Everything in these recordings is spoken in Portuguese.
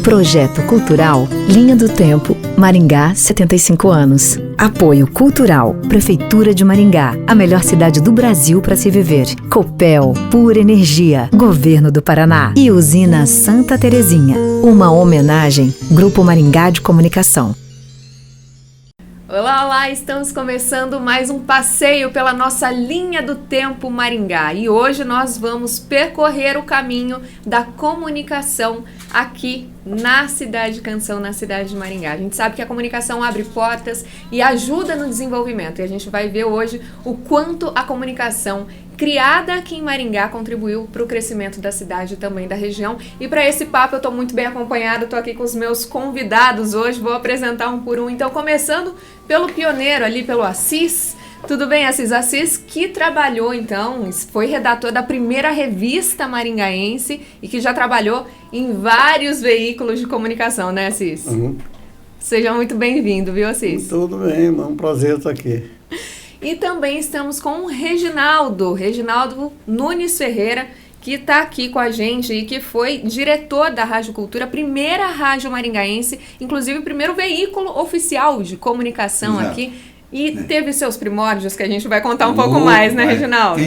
Projeto Cultural Linha do Tempo, Maringá, 75 anos. Apoio Cultural, Prefeitura de Maringá, a melhor cidade do Brasil para se viver. Copel, Pura Energia, Governo do Paraná e Usina Santa Terezinha. Uma homenagem, Grupo Maringá de Comunicação. Olá, olá! Estamos começando mais um passeio pela nossa linha do tempo Maringá e hoje nós vamos percorrer o caminho da comunicação aqui na Cidade Canção, na cidade de Maringá. A gente sabe que a comunicação abre portas e ajuda no desenvolvimento e a gente vai ver hoje o quanto a comunicação criada aqui em Maringá contribuiu para o crescimento da cidade e também da região. E para esse papo eu estou muito bem acompanhada, estou aqui com os meus convidados hoje, vou apresentar um por um. Então, começando pelo pioneiro ali, pelo Assis. Tudo bem, Assis? Assis que trabalhou, então, foi redator da primeira revista maringaense e que já trabalhou em vários veículos de comunicação, né, Assis? Uhum. Seja muito bem-vindo, viu, Assis? Tudo bem, é um prazer estar aqui. E também estamos com o Reginaldo Nunes Ferreira, que está aqui com a gente e que foi diretor da Rádio Cultura, a primeira rádio maringaense, inclusive o primeiro veículo oficial de comunicação. Exato. Aqui. E teve seus primórdios, que a gente vai contar um pouco mais, né, Reginaldo?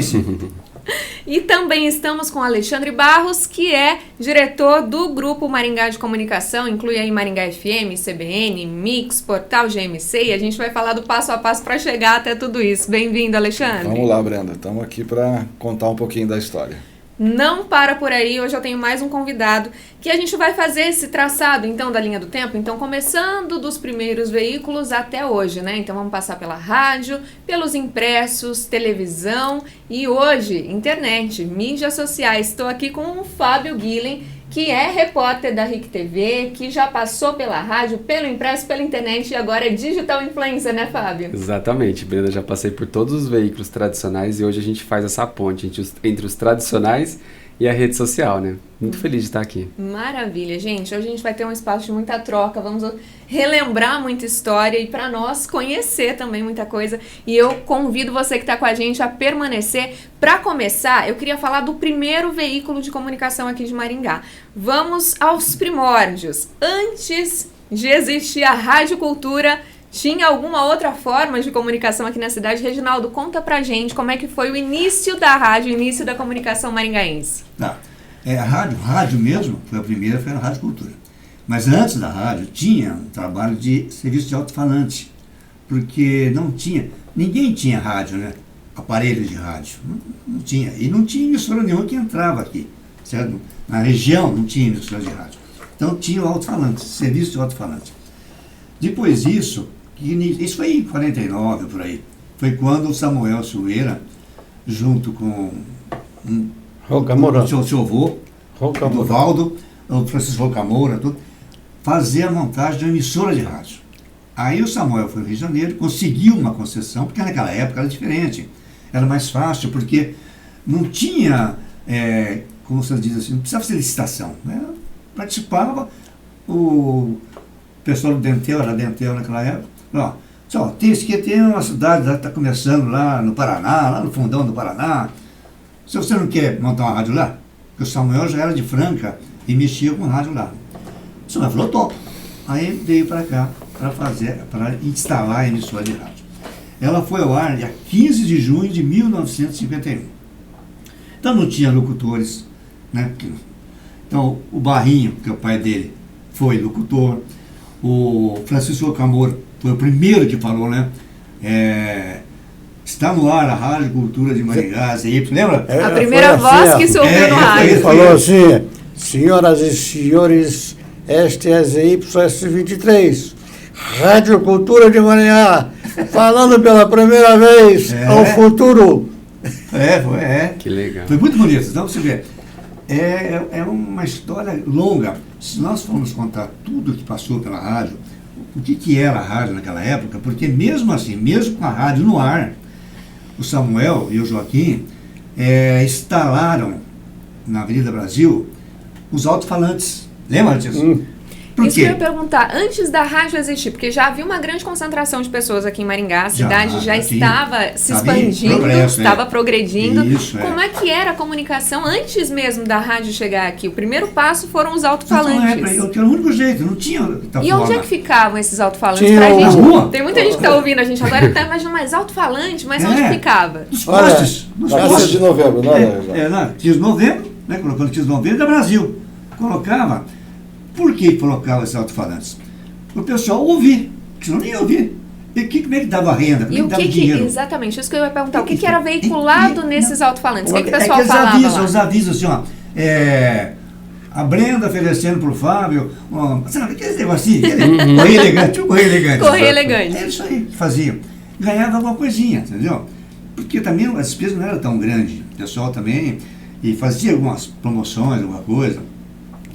E também estamos com Alexandre Barros, que é diretor do Grupo Maringá de Comunicação, inclui aí Maringá FM, CBN, Mix, Portal GMC, e a gente vai falar do passo a passo para chegar até tudo isso. Bem-vindo, Alexandre. Vamos lá, Brenda. Estamos aqui para contar um pouquinho da história. Não para por aí, hoje eu tenho mais um convidado que a gente vai fazer esse traçado, então, da linha do tempo. Então, começando dos primeiros veículos até hoje, né? Então, vamos passar pela rádio, pelos impressos, televisão e hoje, internet, mídias sociais. Estou aqui com o Fábio Guilhem, que é repórter da RIC TV, que já passou pela rádio, pelo impresso, pela internet e agora é digital influencer, né, Fábio? Exatamente, Brenda, já passei por todos os veículos tradicionais e hoje a gente faz essa ponte entre os tradicionais e a rede social, né? Muito feliz de estar aqui. Maravilha, gente. Hoje a gente vai ter um espaço de muita troca, vamos relembrar muita história e para nós conhecer também muita coisa. E eu convido você que está com a gente a permanecer. Para começar, eu queria falar do primeiro veículo de comunicação aqui de Maringá. Vamos aos primórdios. Antes de existir a Rádio Cultura, tinha alguma outra forma de comunicação aqui na cidade? Reginaldo, conta pra gente como é que foi o início da rádio, o início da comunicação maringaense. A rádio mesmo, foi a primeira, foi a Rádio Cultura. Mas antes da rádio tinha um trabalho de serviço de alto-falante, porque ninguém tinha rádio, né? Aparelhos de rádio, não tinha. E não tinha emissora nenhuma que entrava aqui, certo? Na região não tinha emissora de rádio. Então tinha o alto-falante, serviço de alto-falante. Depois disso, isso foi em 49, por aí, foi quando o Samuel Silveira, junto com o seu avô, o Valdo, o Francisco Rocamora, fazia a montagem de uma emissora de rádio. Aí o Samuel foi ao Rio de Janeiro, conseguiu uma concessão, porque naquela época era diferente, era mais fácil, porque não tinha, como você diz assim, não precisava ser licitação, né? Participava o pessoal do Dentel, era Dentel naquela época, tem uma cidade, está começando lá no Paraná, lá no fundão do Paraná, se você não quer montar uma rádio lá, porque o Samuel já era de Franca e mexia com rádio lá. O Samuel falou, top. Aí veio para cá para instalar a emissora de rádio. Ela foi ao ar dia 15 de junho de 1951. Então não tinha locutores, né? Então o Barrinho, que é o pai dele, foi locutor. O Francisco Rocamora foi o primeiro que falou, né? Está no ar a Rádio Cultura de Maringá, lembra? A primeira voz que se ouviu no rádio. Ele falou assim, senhoras e senhores, este é ZYS23, Rádio Cultura de Maringá, falando pela primeira vez ao futuro. Que legal. Foi muito bonito, então você vê. É uma história longa. Se nós formos contar tudo que passou pela rádio, o que era a rádio naquela época, porque mesmo assim, mesmo com a rádio no ar, o Samuel e o Joaquim instalaram na Avenida Brasil os alto-falantes. Lembra disso? Por Isso quê? que eu ia perguntar, antes da rádio existir, porque já havia uma grande concentração de pessoas aqui em Maringá, a cidade já estava se expandindo, estava progredindo. Isso, Como é que era a comunicação antes mesmo da rádio chegar aqui? O primeiro passo foram os alto-falantes. Era o único jeito, não tinha... E onde é que ficavam esses alto-falantes? Tinha Pra na gente, rua. tem muita gente que está ouvindo a gente agora e tá imaginando, mas alto-falante, mas onde ficava? Nos Olha, postes. Nos Na 15 postes. de novembro, né? Na 15 de novembro, né? Colocando 15 de novembro da Brasil. Colocava. Por que colocava esses alto-falantes? O pessoal ouvir, porque senão nem ia ouvir. E como é que dava renda? Como E é o dava que dinheiro? exatamente, isso que eu ia perguntar, o que era veiculado nesses alto-falantes? O que o É pessoal que falava lá? os avisos assim, ó. A Brenda oferecendo pro Fábio, sabe aquele negocinho? Correio elegante, correio elegante. Correio elegante. É isso aí que faziam. Ganhava alguma coisinha, entendeu? Porque também a despesa não era tão grande. O pessoal também e fazia algumas promoções, alguma coisa,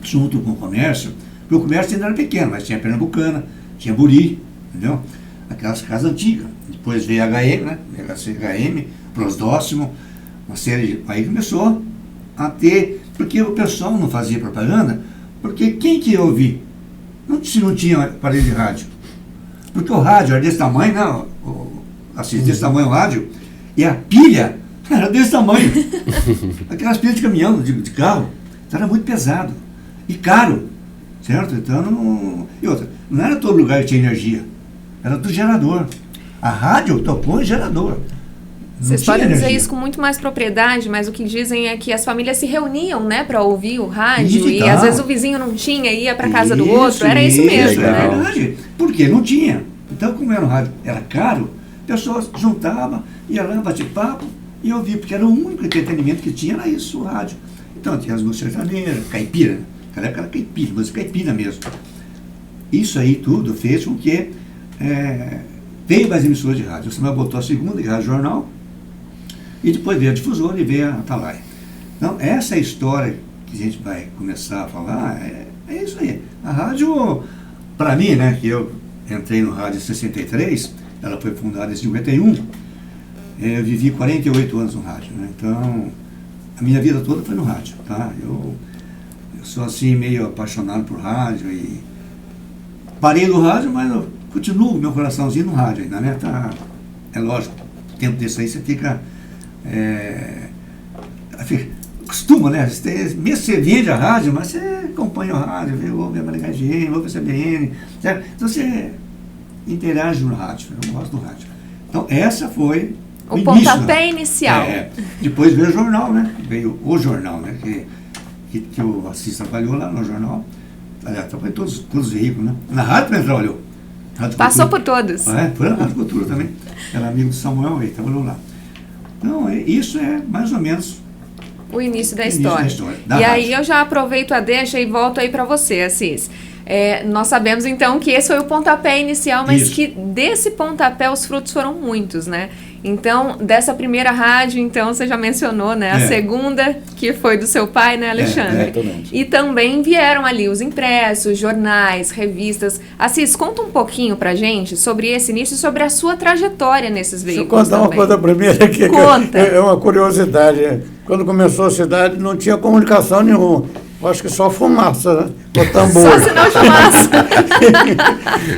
junto com o comércio. Porque o comércio ainda era pequeno, mas tinha Pernambucana, tinha Buri, entendeu? Aquelas casas antigas. Depois veio a HM, né? HM, Prosdóximo, uma série de... Aí começou a ter... Porque o pessoal não fazia propaganda, porque quem que ia ouvir? Se não tinha aparelho de rádio. Porque o rádio era desse tamanho, não, desse tamanho o rádio, e a pilha era desse tamanho. Aquelas pilhas de caminhão, de carro, então era muito pesado e caro, certo? Então, e outra, não era todo lugar que tinha energia, era do gerador. A rádio tocou em gerador. Vocês podem dizer isso com muito mais propriedade, mas o que dizem é que as famílias se reuniam, né, para ouvir o rádio e às vezes o vizinho não tinha, ia para casa do outro, era isso mesmo, é né? verdade, porque não tinha. Então, como era um rádio, era caro, a pessoa juntava, ia lá, bate papo e ouvia, porque era o único entretenimento que tinha, era isso, o rádio. Então, tinha as músicas sertanejas, caipira, naquela época era caipira, música caipira mesmo. Isso aí tudo fez com que veio mais emissoras de rádio. O Samuel botou a segunda, que era jornal, e depois veio a difusora e veio a Atalaia. Então, essa história que a gente vai começar a falar, é isso aí. A rádio, para mim, né, que eu entrei no rádio em 63, ela foi fundada em 51, eu vivi 48 anos no rádio, né? Então, a minha vida toda foi no rádio, tá? Eu sou assim, meio apaixonado por rádio e parei no rádio, mas eu continuo meu coraçãozinho no rádio ainda, né? Tá, é lógico, tempo desse aí você fica... costuma, né? Mesmo você vende a rádio, mas você acompanha a rádio, ouve a Maringá FM, ouve a CBN, certo? Então você interage no rádio, eu gosto do rádio. Então essa foi o início, pontapé inicial. Depois veio o jornal, né? Veio o jornal, né? Que o Assis trabalhou lá no jornal. Aliás, trabalhou em todos os veículos, né? Na rádio também trabalhou. Passou por todos. Foi na Rádio Cultura também. Era amigo do Samuel aí, trabalhou lá. Então, isso é mais ou menos o início da história. E aí eu já aproveito a deixa e volto aí para você, Assis. Nós sabemos então que esse foi o pontapé inicial, mas que desse pontapé os frutos foram muitos, né? Então, dessa primeira rádio, então, você já mencionou, né? A segunda, que foi do seu pai, né, Alexandre? E também vieram ali os impressos, jornais, revistas. Assis, conta um pouquinho pra gente sobre esse início e sobre a sua trajetória nesses veículos. Deixa eu contar uma coisa primeiro aqui. Conta. É uma curiosidade. Quando começou a cidade, não tinha comunicação nenhuma. Eu acho que só fumaça, né? O tambor. Só sinal de fumaça.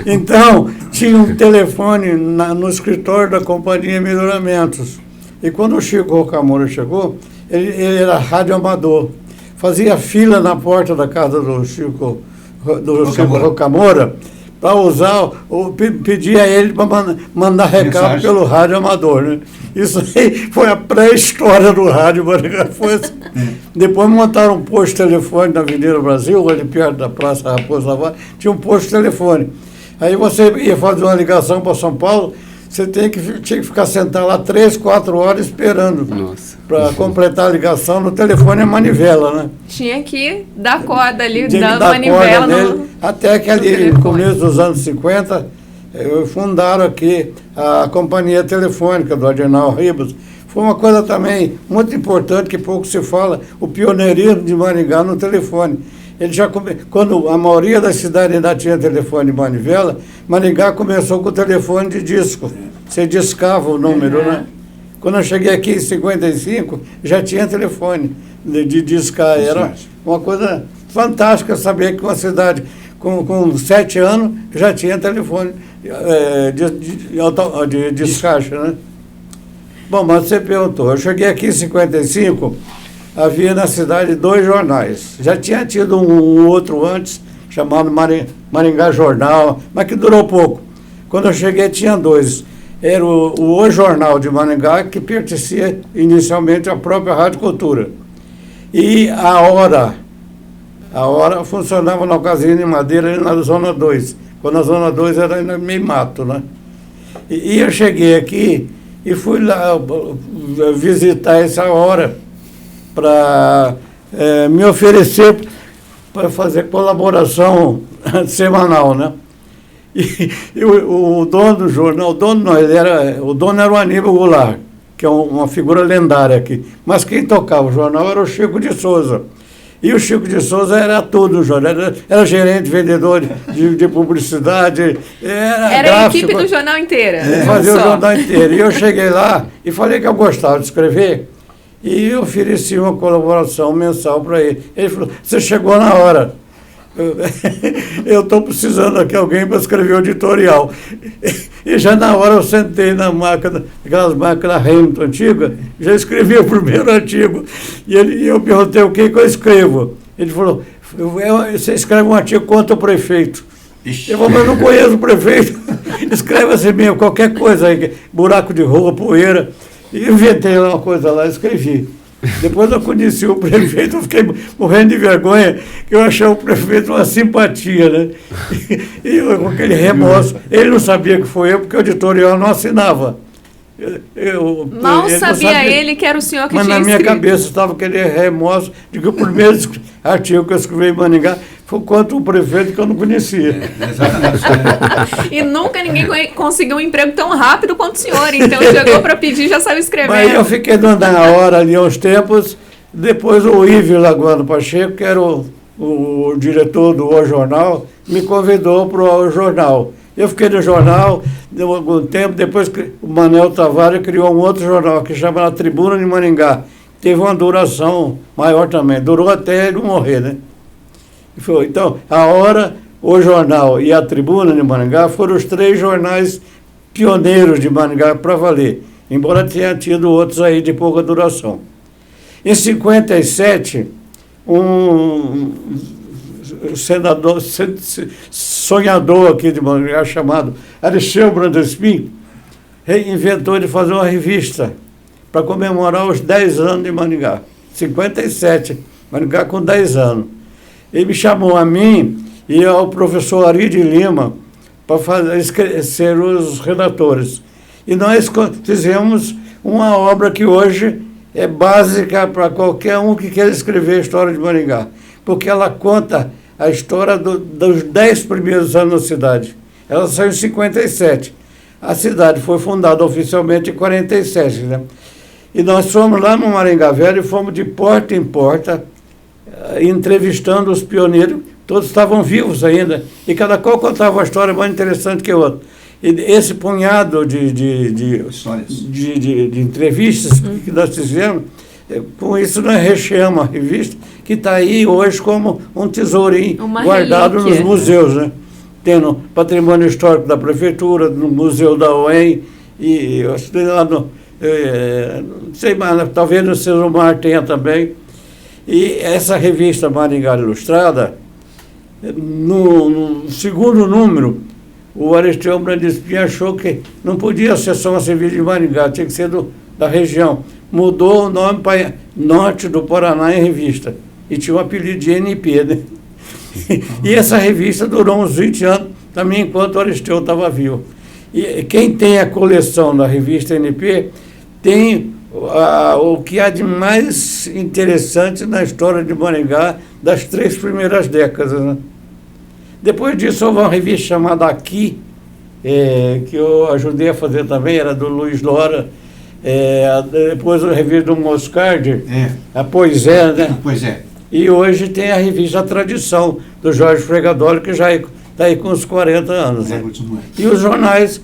Então, tinha um telefone no escritório da Companhia Melhoramentos. E quando o Chico Rocamora chegou, ele era radioamador. Fazia fila na porta da casa do Chico Rocamora para usar, pedia a ele para mandar recado pelo rádio amador, né? Isso aí foi a pré-história do rádio. Depois montaram um posto de telefone na Avenida Brasil, ali perto da Praça Raposo Tavares, tinha um posto de telefone. Aí você ia fazer uma ligação para São Paulo, você tinha que ficar sentado lá 3, 4 horas esperando para completar a ligação. No telefone é manivela, né? Tinha que dar corda ali, da manivela nele, até que ali no começo dos anos 50 fundaram aqui a Companhia Telefônica do Adenal Ribas. Foi uma coisa também muito importante, que pouco se fala, o pioneirismo de Maringá no telefone. Ele quando a maioria das cidades ainda tinha telefone de manivela, Maringá começou com o telefone de disco. Você discava o número, né? Quando eu cheguei aqui em 55, já tinha telefone de discar. Era uma coisa fantástica saber que uma cidade com 7 anos já tinha telefone de descaixa, né? Bom, mas você perguntou, eu cheguei aqui em 55, havia na cidade 2 jornais. Já tinha tido um outro antes, chamado Maringá Jornal, mas que durou pouco. Quando eu cheguei tinha 2. Era o Jornal de Maringá, que pertencia inicialmente à própria Rádio Cultura. E a Hora funcionava na Ocasião de Madeira, ali na Zona 2. Quando a Zona 2 era meio mato, né? E eu cheguei aqui e fui lá visitar essa Hora para me oferecer para fazer colaboração semanal, né? E o dono do jornal, o dono era o Aníbal Goulart, que é uma figura lendária aqui. Mas quem tocava o jornal era o Chico de Souza. E o Chico de Souza era tudo no jornal, era gerente, vendedor de publicidade, era gráfico, a equipe do jornal inteira. Fazia o jornal inteiro. E eu cheguei lá e falei que eu gostava de escrever e ofereci uma colaboração mensal para ele. Ele falou, você chegou na hora. Eu estou precisando aqui de alguém para escrever o editorial. E já na hora eu sentei na máquina, aquelas máquinas Hamilton antigas, já escrevi o primeiro artigo. E eu perguntei o que eu escrevo. Ele falou, você escreve um artigo contra o prefeito. Eu falei, mas eu não conheço o prefeito. Escreve assim mesmo, qualquer coisa aí, buraco de rua, poeira. E inventei uma coisa lá, escrevi. Depois eu conheci o prefeito, eu fiquei morrendo de vergonha, que eu achei o prefeito uma simpatia, né? E eu, com aquele remorso, ele não sabia que foi eu, porque o editorial não assinava. Mal sabia ele que era o senhor que tinha escrito. Mas na minha cabeça estava aquele remorso de que o primeiro artigo que eu escrevi em Maringá foi contra o prefeito que eu não conhecia. Exatamente. E nunca ninguém conseguiu um emprego tão rápido quanto o senhor, então chegou para pedir e já saiu escrevendo. Mas eu fiquei dando a hora ali uns tempos, depois o Ívio Lagoano Pacheco, que era o diretor do O Jornal, me convidou para o jornal. Eu fiquei no jornal, deu algum tempo, depois o Manuel Tavares criou um outro jornal que chama Tribuna de Maringá. Teve uma duração maior também, durou até ele morrer, né? Então, a Hora, o Jornal e a Tribuna de Maringá foram os 3 jornais pioneiros de Maringá para valer, embora tenha tido outros aí de pouca duração. Em 57, um senador, sonhador aqui de Maringá, chamado Alexandre Brandespin, inventou de fazer uma revista para comemorar os 10 anos de Maringá. 57, Maringá com 10 anos. Ele me chamou a mim e ao professor Ari de Lima para ser os redatores. E nós fizemos uma obra que hoje é básica para qualquer um que queira escrever a história de Maringá, porque ela conta a história dos 10 primeiros anos da cidade. Ela saiu em 57. A cidade foi fundada oficialmente em 47, né? E nós fomos lá no Maringá Velho e fomos de porta em porta, entrevistando os pioneiros, todos estavam vivos ainda, e cada qual contava uma história mais interessante que a outra. E esse punhado de entrevistas que nós fizemos, com isso nós recheamos a revista, que está aí hoje como um tesourinho guardado nos museus, né? Tem no Patrimônio Histórico da Prefeitura, no Museu da UEM, e eu acho que lá no, não sei mais, talvez no Cesumar tenha também. E essa revista Maringá Ilustrada, no segundo número, o Aristião Brandespin achou que não podia ser só uma revista de Maringá, tinha que ser da região. Mudou o nome para Norte do Paraná em revista. E tinha o apelido de NP, né? E essa revista durou uns 20 anos, também enquanto o Aristião estava vivo. E quem tem a coleção da revista NP tem o que há de mais interessante na história de Maringá das 3 primeiras décadas, né? Depois disso houve uma revista chamada Aqui, que eu ajudei a fazer também, era do Luiz Lora. Depois a revista do Moscardi, a Poisé, né? Pois é. E hoje tem a revista A Tradição, do Jorge Fregadoli, que já está aí com uns 40 anos. Né? E os jornais.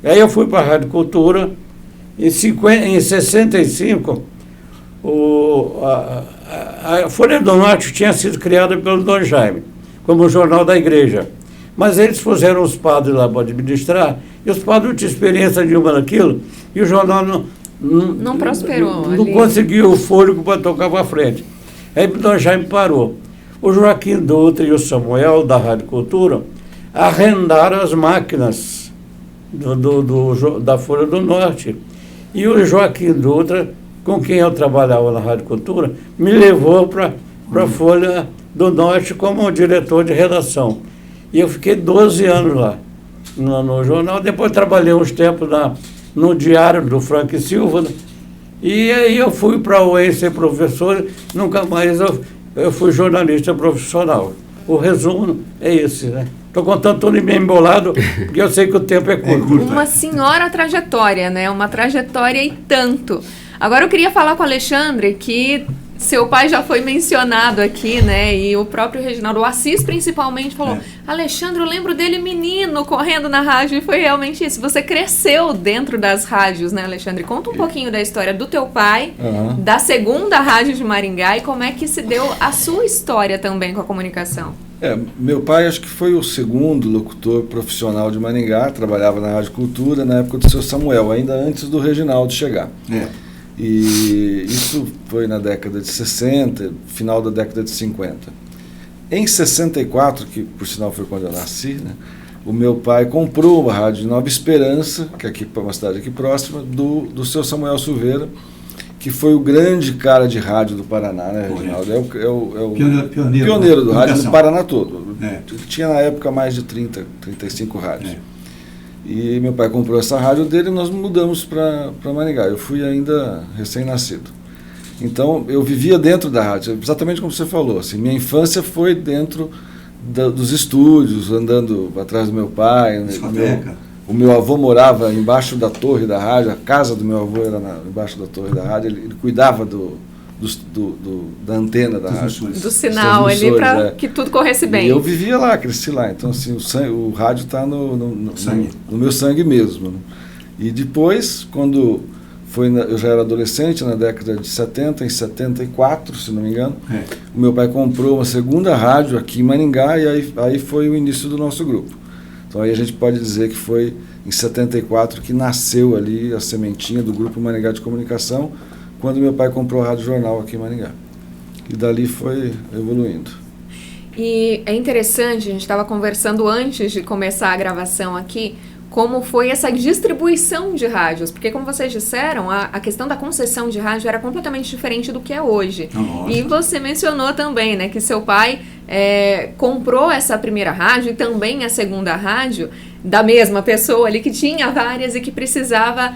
Aí eu fui para a Rádio Cultura. Em 65, a Folha do Norte tinha sido criada pelo Dom Jaime. como jornal da igreja. Mas eles puseram os padres lá para administrar, e os padres não tinham experiência nenhuma naquilo, e o jornal não prosperou. Não conseguiu o fôlego para tocar para frente. Aí nós já parou. O Joaquim Dutra e o Samuel, da Rádio Cultura, arrendaram as máquinas da Folha do Norte. E o Joaquim Dutra, com quem eu trabalhava na Rádio Cultura, me levou para a Folha do Norte como diretor de redação. E eu fiquei 12 anos lá, no jornal. Depois trabalhei uns tempos no Diário do Frank Silva, e aí eu fui para a UEM ser professor, nunca mais eu fui jornalista profissional. O resumo é esse, né? Estou contando tudo bem embolado, porque eu sei que o tempo é curto. Uma senhora trajetória, né? Uma trajetória e tanto. Agora eu queria falar com o Alexandre, que seu pai já foi mencionado aqui, né? E o próprio Reginaldo, o Assis principalmente, falou: Alexandre, eu lembro dele menino, correndo na rádio, e foi realmente isso. Você cresceu dentro das rádios, né, Alexandre? Conta um pouquinho da história do teu pai, da segunda rádio de Maringá, e como é que se deu a sua história também com a comunicação. Meu pai acho que foi o segundo locutor profissional de Maringá, trabalhava na Rádio Cultura na época do seu Samuel, ainda antes do Reginaldo chegar. E isso foi na década de 60, final da década de 50. Em 64, que por sinal foi quando eu nasci, né, o meu pai comprou a rádio Nova Esperança, que é aqui, uma cidade aqui próxima, do seu Samuel Silveira, que foi o grande cara de rádio do Paraná, né, Reginaldo? É o pioneiro do rádio do Paraná todo. Tinha na época mais de 35 rádios. E meu pai comprou essa rádio dele e nós mudamos para Maringá. Eu fui ainda recém-nascido. Então, eu vivia dentro da rádio, exatamente como você falou. Assim, minha infância foi dentro dos estúdios, andando atrás do meu pai. O meu avô morava embaixo da torre da rádio, a casa do meu avô era embaixo da torre da rádio. Ele cuidava da antena da rádio. Do sinal ali, para que tudo corresse bem. E eu vivia lá, cresci lá. Então, assim, o rádio está no meu sangue mesmo. Né? E depois, quando eu já era adolescente, na década de 70, em 74, se não me engano, o meu pai comprou uma segunda rádio aqui em Maringá, e aí foi o início do nosso grupo. Então, aí a gente pode dizer que foi em 74 que nasceu ali a sementinha do Grupo Maringá de Comunicação, quando meu pai comprou a Rádio Jornal aqui em Maringá. E dali foi evoluindo. E é interessante, a gente estava conversando antes de começar a gravação aqui, como foi essa distribuição de rádios, porque como vocês disseram, a questão da concessão de rádio era completamente diferente do que é hoje. E você mencionou também, né, que seu pai comprou essa primeira rádio e também a segunda rádio da mesma pessoa ali, que tinha várias e que precisava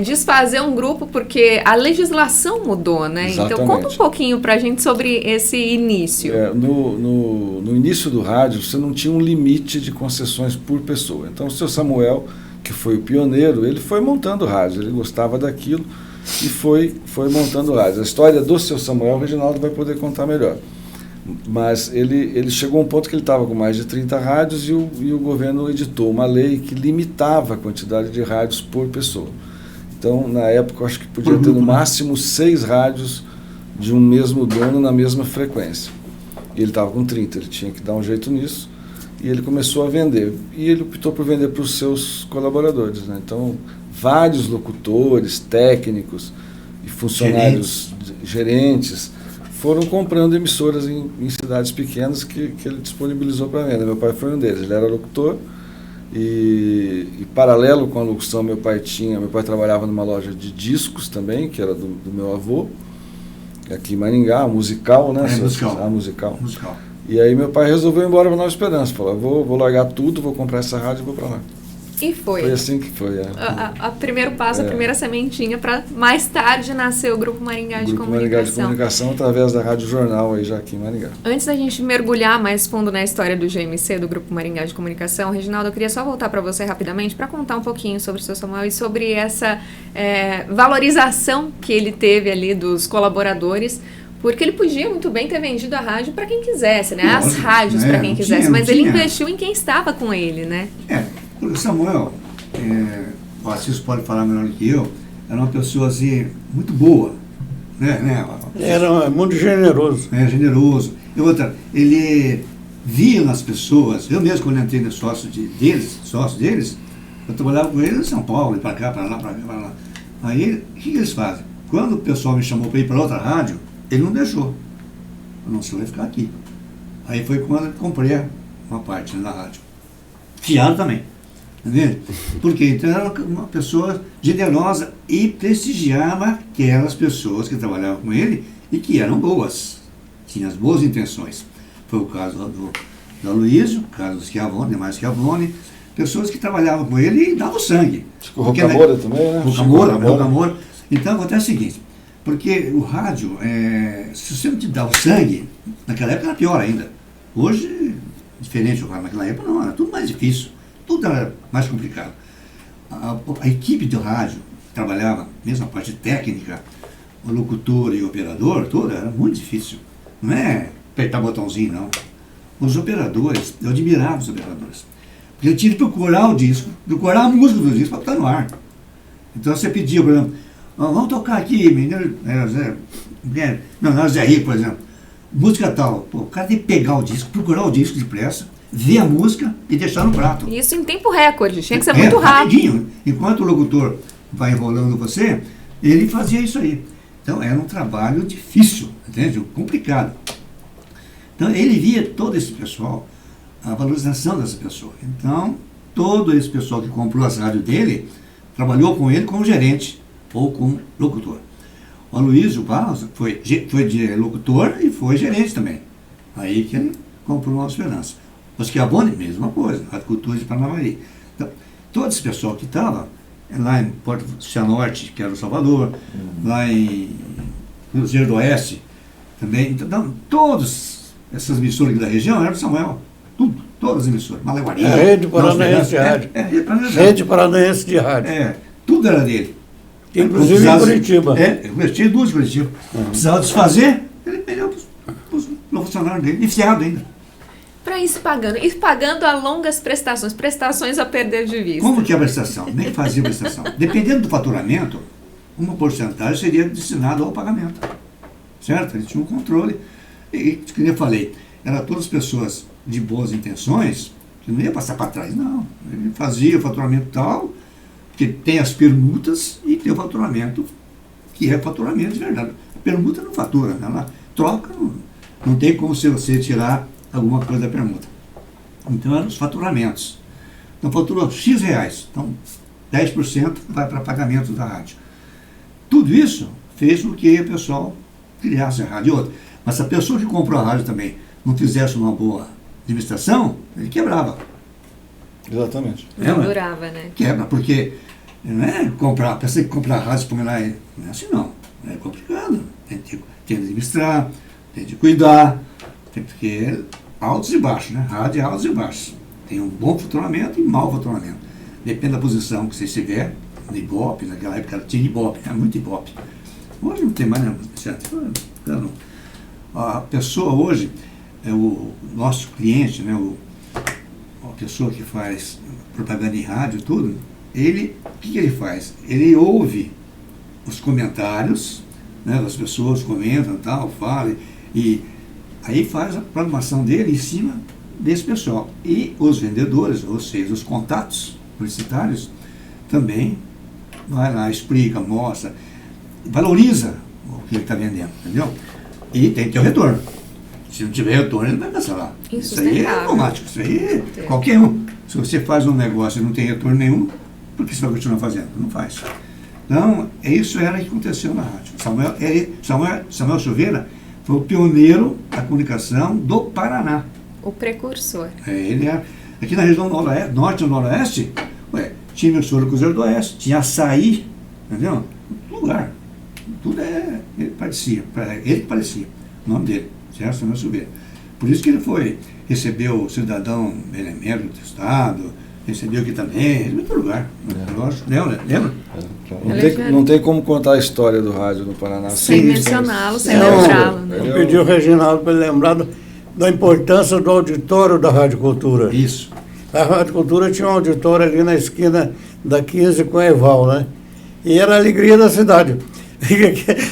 desfazer um grupo porque a legislação mudou, né? Exatamente. Então conta um pouquinho pra gente sobre esse início. No início do rádio, você não tinha um limite de concessões por pessoa. Então o seu Samuel, que foi o pioneiro, ele foi montando rádio, ele gostava daquilo e foi montando rádio. A história do seu Samuel, o Reginaldo vai poder contar melhor. Mas ele chegou a um ponto que ele estava com mais de 30 rádios e o governo editou uma lei que limitava a quantidade de rádios por pessoa. Então, na época, eu acho que podia ter no máximo 6 rádios de um mesmo dono na mesma frequência. E ele estava com 30, ele tinha que dar um jeito nisso, e ele começou a vender. E ele optou por vender para os seus colaboradores, né? Então, vários locutores, técnicos e funcionários, gerentes foram comprando emissoras em cidades pequenas que ele disponibilizou para venda. Meu pai foi um deles, ele era locutor e paralelo com a locução meu pai trabalhava numa loja de discos também, que era do meu avô, aqui em Maringá, a Musical, né? A Musical. E aí meu pai resolveu ir embora para Nova Esperança, falou, vou largar tudo, vou comprar essa rádio e vou para lá. E foi. Foi assim que foi. A primeiro passo, a primeira sementinha, para mais tarde nascer o Grupo Maringá de Comunicação. Grupo Maringá de Comunicação, através da Rádio Jornal, aí já aqui em Maringá. Antes da gente mergulhar mais fundo na história do GMC, do Grupo Maringá de Comunicação, Reginaldo, eu queria só voltar para você rapidamente para contar um pouquinho sobre o seu Samuel e sobre essa valorização que ele teve ali dos colaboradores, porque ele podia muito bem ter vendido a rádio para quem quisesse, né? As rádios para quem quisesse, mas ele investiu em quem estava com ele, né? O Samuel, o Assis pode falar melhor do que eu, era uma pessoa assim, muito boa, né? Era muito generoso. Generoso. E outra, ele via nas pessoas, eu mesmo quando entrei no sócio deles, eu trabalhava com eles em São Paulo, para cá, para lá, para cá, para lá. Aí, o que eles fazem? Quando o pessoal me chamou para ir para outra rádio, ele não deixou. Eu não, você vai ficar aqui. Aí foi quando eu comprei uma parte na rádio. Fiado também. Entendeu? Porque então era uma pessoa generosa e prestigiava aquelas pessoas que trabalhavam com ele e que eram boas. Tinha as boas intenções. Foi o caso do Aloysio, o caso do Schiavone, demais Schiavone, pessoas que trabalhavam com ele e davam sangue. O Rocamora também, né? Rocamora. Então acontece o seguinte, porque o rádio, se você não te dá o sangue, naquela época era pior ainda. Hoje, diferente do rádio, naquela época não, era tudo mais difícil, tudo era mais complicado. A equipe do rádio trabalhava, mesmo a parte técnica, o locutor e o operador, tudo era muito difícil. Não é apertar botãozinho, não. Os operadores, eu admirava os operadores. Porque eu tinha que procurar o disco, procurar a música do disco para estar no ar. Então você pedia, por exemplo, vamos tocar aqui, menino, não, Zé Rico, por exemplo. Música tal. Pô, o cara tem que pegar o disco, procurar o disco depressa, ver a música e deixar no prato. Isso em tempo recorde, tinha que ser muito rápido. Rapidinho. Enquanto o locutor vai enrolando você, ele fazia isso aí. Então era um trabalho difícil, entende? Complicado. Então ele via todo esse pessoal, a valorização dessa pessoa. Então, todo esse pessoal que comprou as rádios dele, trabalhou com ele como gerente ou como locutor. O Aloysio Barros foi de locutor e foi gerente também. Aí que ele comprou uma Esperança. O Schiavone, mesma coisa, a Cultura de Paranavaí. Então, todo esse pessoal que estava lá em Porto Cianorte, que era o Salvador, lá em Cruzeiro do Oeste, também. Então, todas essas emissoras aqui da região eram do Samuel. Tudo, todas as emissoras. Malaguari. Rede Paranaense de Rádio. Rede Paranaense de Rádio. Tudo era dele. Inclusive em Curitiba. Tinha duas em Curitiba. Precisava desfazer, ele perdeu para os funcionários dele, enfiado ainda. Para ir pagando a longas prestações a perder de vista. Como que é a prestação? Nem fazia prestação. Dependendo do faturamento, uma porcentagem seria destinada ao pagamento. Certo? Ele tinha um controle. E, como eu falei, eram todas pessoas de boas intenções, que não ia passar para trás, não. Ele fazia o faturamento tal, que tem as permutas e tem o faturamento, que é faturamento de verdade. A permuta não fatura, ela troca, não tem como você tirar alguma coisa da permuta. Então eram os faturamentos. Então faturou X reais, então 10% vai para pagamento da rádio. Tudo isso fez com que o pessoal criasse a rádio e outra. Mas se a pessoa que comprou a rádio também não fizesse uma boa administração, ele quebrava. Exatamente. Não durava, né? Quebra, porque não é comprar, pensa que comprar a rádio não é assim não. É complicado. Tem que administrar, tem que cuidar, porque altos e baixos, né? Rádio é altos e baixos. Tem um bom faturamento e mau faturamento. Depende da posição que você estiver, no Ibope, naquela época tinha Ibope, era muito Ibope. Hoje não tem mais, né? A pessoa hoje, o nosso cliente, né? A pessoa que faz propaganda em rádio e tudo, o que ele faz? Ele ouve os comentários, né? As pessoas comentam, tal, falam, e aí faz a programação dele em cima desse pessoal. E os vendedores, ou seja, os contatos publicitários, também vai lá, explica, mostra, valoriza o que ele está vendendo, entendeu? E tem que ter o retorno. Se não tiver retorno, ele vai cancelar. Isso aí é automático. Isso aí é qualquer um. Se você faz um negócio e não tem retorno nenhum, por que você vai continuar fazendo? Não faz. Então, isso era o que aconteceu na rádio. Samuel Silveira foi o pioneiro da comunicação do Paraná. O precursor. Ele era. Aqui na região norte e noroeste, tinha emissora Cruzeiro do Oeste, tinha Açaí, entendeu? Todo lugar. Tudo ele que parecia, o nome dele, certo? Samuel Silveira. Por isso que ele recebeu o cidadão benemérito do Estado, recebeu aqui também, recebeu em todo lugar. Lembra? Não tem como contar a história do rádio no Paraná sem mencioná-lo, sem lembrá-lo. Né? Eu pedi ao Reginaldo para ele lembrar da importância do auditório da Rádio Cultura. Isso. A Rádio Cultura tinha um auditório ali na esquina da 15 com a Eval, né? E era a alegria da cidade.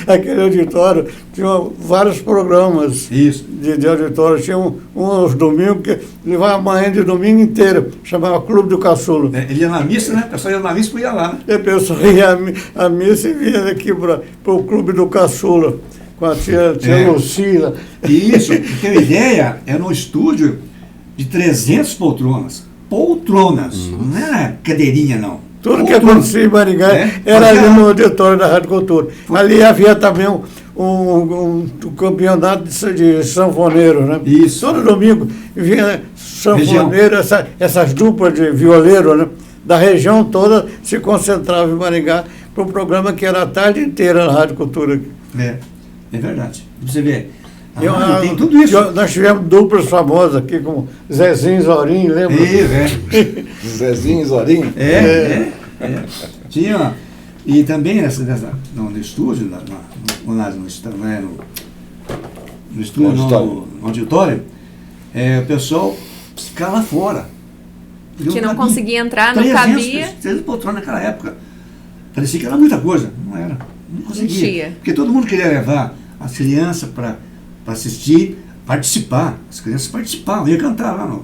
Aquele auditório tinha vários programas Isso. de auditório. Tinha um aos domingos que levava a manhã de domingo inteiro, chamava Clube do Caçula. Ele ia na missa, né? O pessoal ia na missa e ia lá, né? E a pessoa ia à missa e vinha aqui para o Clube do Caçula, com a tia Lucila. Isso, pra ter uma ideia, era um estúdio de 300 poltronas. Poltronas, não era cadeirinha, não. Tudo que acontecia em Maringá era ali no auditório da Rádio Cultura. Ali havia também um campeonato de sanfoneiro, né? Isso. Todo domingo vinha sanfoneiro, essas duplas de violeiro, né? Da região toda se concentrava em Maringá para um programa que era a tarde inteira na Rádio Cultura. É verdade. Você vê, tem tudo isso. Nós tivemos duplas famosas aqui, como Zezinho e Zorinho, lembra? Zezinho e Zorinho? Tinha, e também no estúdio, no estúdio, no auditório, o pessoal ficava lá fora. Que não conseguia entrar, não cabia. 300 poltronas naquela época. Parecia que era muita coisa, não era. Não conseguia. Enchia. Porque todo mundo queria levar as crianças para assistir, participar. As crianças participavam, ia cantar lá no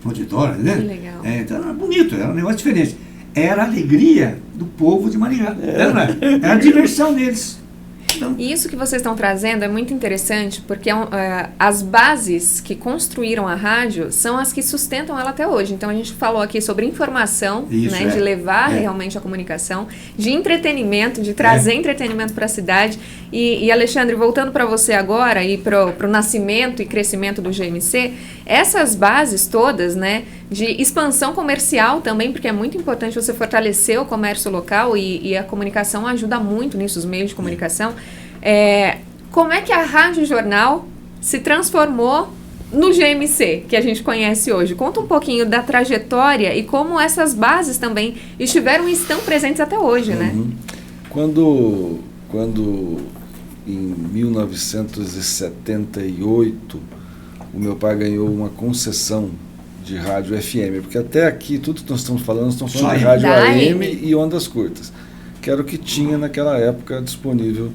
auditório, entendeu? Que legal. Então era bonito, era um negócio diferente. Era a alegria do povo de Maringá. Era a diversão deles. Então, Isso que vocês estão trazendo é muito interessante, porque as bases que construíram a rádio são as que sustentam ela até hoje. Então a gente falou aqui sobre informação, né, de levar realmente a comunicação, de entretenimento, de trazer entretenimento para a cidade. E Alexandre, voltando para você agora e para o nascimento e crescimento do GMC, essas bases todas, né, de expansão comercial também, porque é muito importante você fortalecer o comércio local e a comunicação ajuda muito nisso, os meios de comunicação. Como é que a Rádio Jornal se transformou no GMC, que a gente conhece hoje? Conta um pouquinho da trajetória e como essas bases também estiveram e estão presentes até hoje, né? Quando em 1978 o meu pai ganhou uma concessão de rádio FM, porque até aqui tudo que nós estamos falando de rádio AM e ondas curtas, que era o que tinha naquela época disponível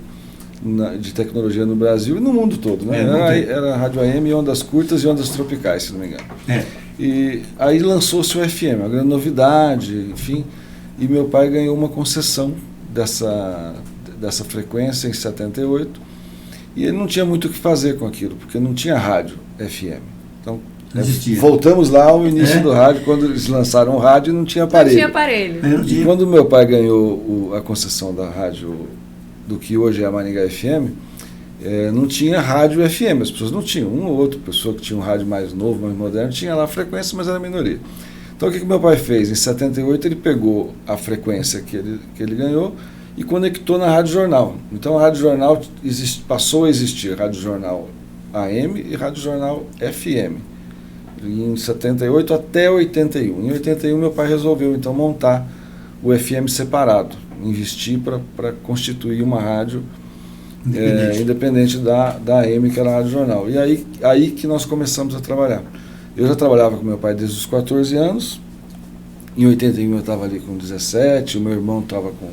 de tecnologia no Brasil e no mundo todo, né? Era rádio AM, ondas curtas e ondas tropicais, se não me engano. E aí lançou-se o FM, uma grande novidade, enfim, e meu pai ganhou uma concessão dessa frequência em 78, e ele não tinha muito o que fazer com aquilo, porque não tinha rádio FM. Então, voltamos lá ao início do rádio, quando eles lançaram o rádio e não tinha aparelho. Não tinha aparelho. E quando meu pai ganhou a concessão da rádio, do que hoje é a Maringá FM, não tinha rádio FM, as pessoas não tinham. Uma ou outra pessoa que tinha um rádio mais novo, mais moderno, tinha lá a frequência, mas era a minoria. Então o que meu pai fez? Em 78 ele pegou a frequência que ele ganhou e conectou na Rádio Jornal. Então a Rádio Jornal passou a existir Rádio Jornal AM e Rádio Jornal FM. Em 78 até 81. Em 81 meu pai resolveu então montar o FM separado, investir para constituir uma rádio independente da AM, que era a Rádio Jornal. E aí que nós começamos a trabalhar. Eu já trabalhava com meu pai desde os 14 anos, em 81 eu estava ali com 17, o meu irmão estava com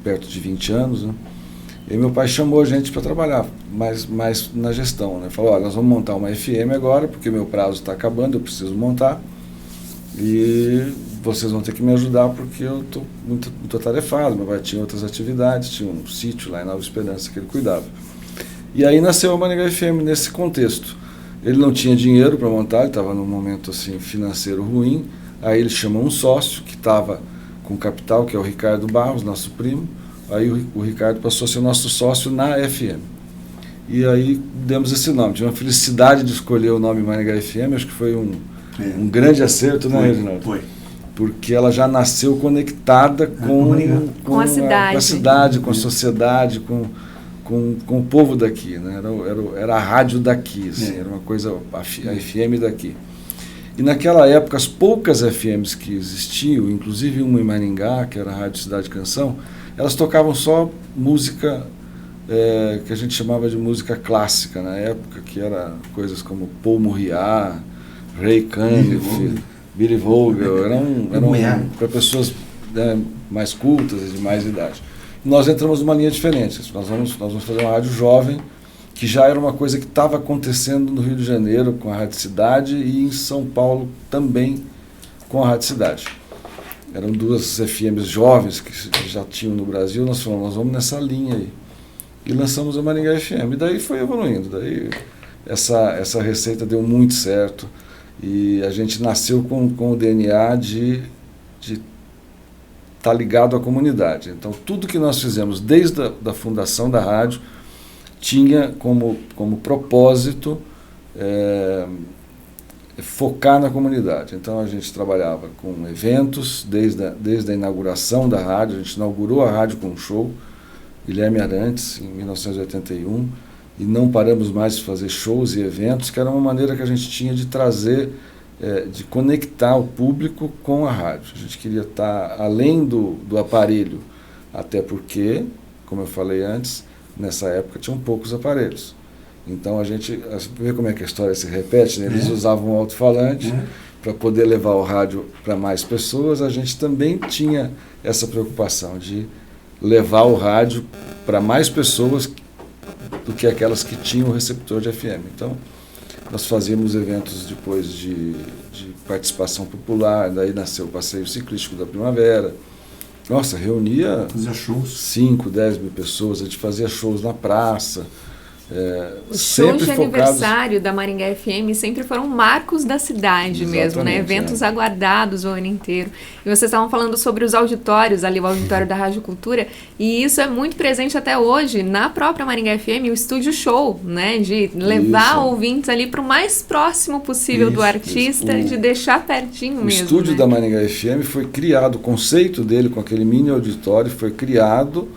perto de 20 anos, né? E meu pai chamou a gente para trabalhar mais na gestão, né? Falou, olha, nós vamos montar uma FM agora, porque meu prazo está acabando, eu preciso montar, e vocês vão ter que me ajudar, porque eu estou muito atarefado. Meu pai tinha outras atividades, tinha um sítio lá em Nova Esperança que ele cuidava. E aí nasceu a Maringá FM nesse contexto. Ele não tinha dinheiro para montar, ele estava num momento assim, financeiro ruim, aí ele chamou um sócio que estava com capital, que é o Ricardo Barros, nosso primo. Aí o Ricardo passou a ser nosso sócio na FM. E aí demos esse nome. Tive uma felicidade de escolher o nome Maringá FM, acho que foi um grande acerto, né, Reginaldo? Foi. Porque ela já nasceu conectada com a cidade, com a sociedade, com o povo daqui, né? Era a rádio daqui, assim, era uma coisa, a FM daqui. E naquela época, as poucas FMs que existiam, inclusive uma em Maringá, que era a Rádio Cidade Canção, elas tocavam só música que a gente chamava de música clássica na época, que era coisas como Paul Murriá, Ray Cunningham, Billy Vogel, eram para pessoas mais cultas e de mais idade. nós entramos numa linha diferente. Nós vamos fazer uma rádio jovem, que já era uma coisa que estava acontecendo no Rio de Janeiro com a Rádio Cidade e em São Paulo também com a Rádio Cidade. Eram 2 FMs jovens que já tinham no Brasil. Nós falamos, nós vamos nessa linha aí. E lançamos a Maringá FM. E daí foi evoluindo. Daí essa receita deu muito certo. E a gente nasceu com o DNA de estar ligado à comunidade. Então, tudo que nós fizemos desde a fundação da rádio tinha como propósito focar na comunidade. Então, a gente trabalhava com eventos, desde a inauguração da rádio. A gente inaugurou a rádio com um show, Guilherme Arantes, em 1981, e não paramos mais de fazer shows e eventos, que era uma maneira que a gente tinha de trazer, de conectar o público com a rádio. A gente queria estar além do aparelho, até porque, como eu falei antes, nessa época tinham poucos aparelhos. Então a gente vê como é que a história se repete, né? Eles usavam um alto-falante para poder levar o rádio para mais pessoas. A gente também tinha essa preocupação de levar o rádio para mais pessoas do que aquelas que tinham o receptor de FM. Então nós fazíamos eventos depois de participação popular, daí nasceu o Passeio Ciclístico da Primavera. Nossa, reunia 5, 10 mil pessoas, a gente fazia shows na praça. Os shows de aniversário da Maringá FM sempre foram marcos da cidade. Exatamente, mesmo, né? Eventos aguardados o ano inteiro. E vocês estavam falando sobre os auditórios, ali o auditório da Rádio Cultura, e isso é muito presente até hoje na própria Maringá FM, o estúdio show, né? De levar ouvintes ali para o mais próximo possível do artista, de deixar pertinho mesmo. O estúdio da Maringá FM foi criado, o conceito dele com aquele mini auditório foi criado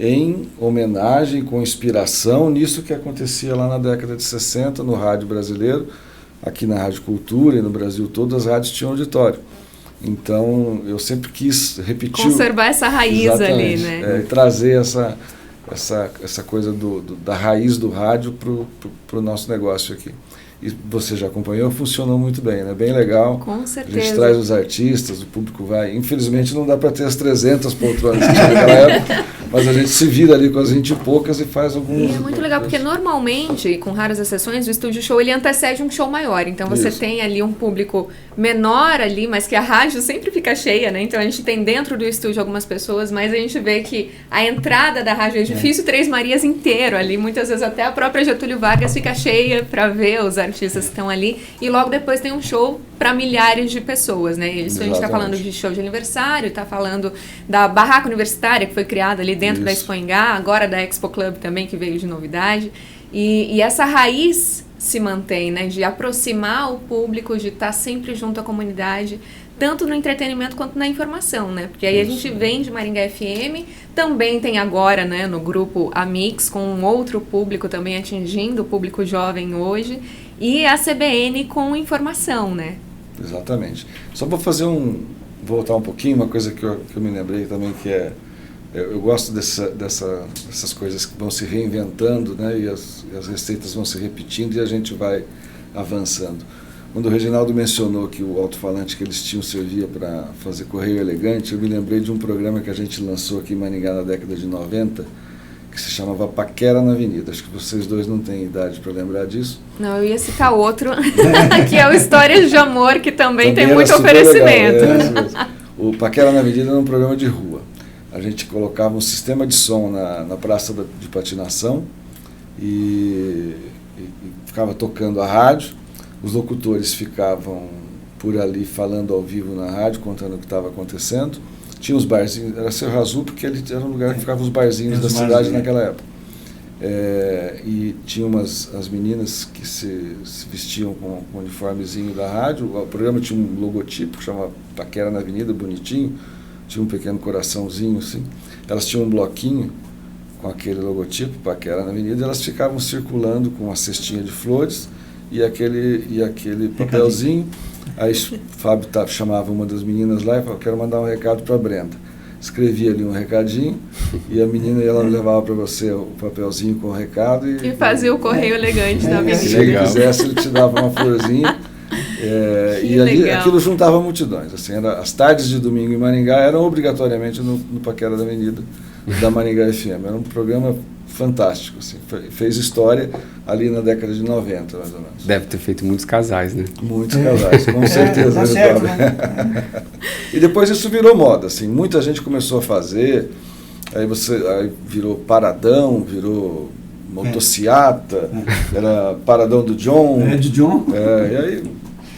em homenagem, com inspiração nisso que acontecia lá na década de 60 no rádio brasileiro, aqui na Rádio Cultura e no Brasil todo, as rádios tinham auditório. Então eu sempre quis repetir, conservar essa raiz ali, né? Trazer essa coisa da raiz do rádio para o nosso negócio aqui. E você já acompanhou, funcionou muito bem, né? Bem legal. Com certeza. A gente traz os artistas, o público vai. Infelizmente não dá para ter as 300 poltronas que tinha naquela época, mas a gente se vira ali com as 20 e poucas e faz alguns. E é muito legal, porque normalmente, com raras exceções, o estúdio show ele antecede um show maior. Então você tem ali um público menor ali, mas que a rádio sempre fica cheia, né? Então a gente tem dentro do estúdio algumas pessoas, mas a gente vê que a entrada da rádio é difícil, Três Marias inteiro ali. Muitas vezes até a própria Getúlio Vargas fica cheia para ver os artistas que estão ali. E logo depois tem um show para milhares de pessoas, né? Isso. Exatamente. A gente está falando de show de aniversário, está falando da Barraca Universitária, que foi criada ali dentro da Expo Engá, agora da Expo Club também, que veio de novidade. E essa raiz se mantém, né? De aproximar o público, de estar sempre junto à comunidade, tanto no entretenimento quanto na informação, né? Porque aí a gente vem de Maringá FM, também tem agora, né, no grupo Amix, com um outro público também atingindo o público jovem hoje, e a CBN com informação, né? Exatamente. Só para voltar um pouquinho, uma coisa que eu me lembrei também, que eu gosto dessas coisas que vão se reinventando, né? E as receitas vão se repetindo e a gente vai avançando. Quando o Reginaldo mencionou que o alto-falante que eles tinham servia para fazer correio elegante, eu me lembrei de um programa que a gente lançou aqui em Maringá na década de 90, que se chamava Paquera na Avenida. Acho que vocês dois não têm idade para lembrar disso. Não, eu ia citar outro, que é o Histórias de Amor, que também tem muito oferecimento. O Paquera na Avenida era um programa de rua. A gente colocava um sistema de som na praça de patinação e ficava tocando a rádio. Os locutores ficavam por ali falando ao vivo na rádio, contando o que estava acontecendo. Tinha os barzinhos, era Cerro Azul, porque ele era um lugar que ficavam os barzinhos da cidade naquela época. E tinha as meninas que se vestiam com o uniformezinho da rádio. O programa tinha um logotipo que chamava Paquera na Avenida, bonitinho. Tinha um pequeno coraçãozinho assim. Elas tinham um bloquinho com aquele logotipo, Paquera na Avenida, e elas ficavam circulando com uma cestinha de flores e aquele papelzinho. Aí o Fábio chamava uma das meninas lá e falava: quero mandar um recado para a Brenda. Escrevia ali um recadinho e a menina ela levava para você o papelzinho com o recado e fazia o correio elegante da menina. Se ele quisesse, ele te dava uma florzinha. E ali aquilo juntava multidões. Assim, as tardes de domingo em Maringá eram obrigatoriamente no Paquera da Avenida, da Maringá FM. Era um programa fantástico, assim, fez história ali na década de 90, mais ou menos. Deve ter feito muitos casais, né? Muitos casais, com certeza. Tá certo, né? E depois isso virou moda, assim, muita gente começou a fazer, aí virou paradão, virou motociata, era paradão do John. De John. E aí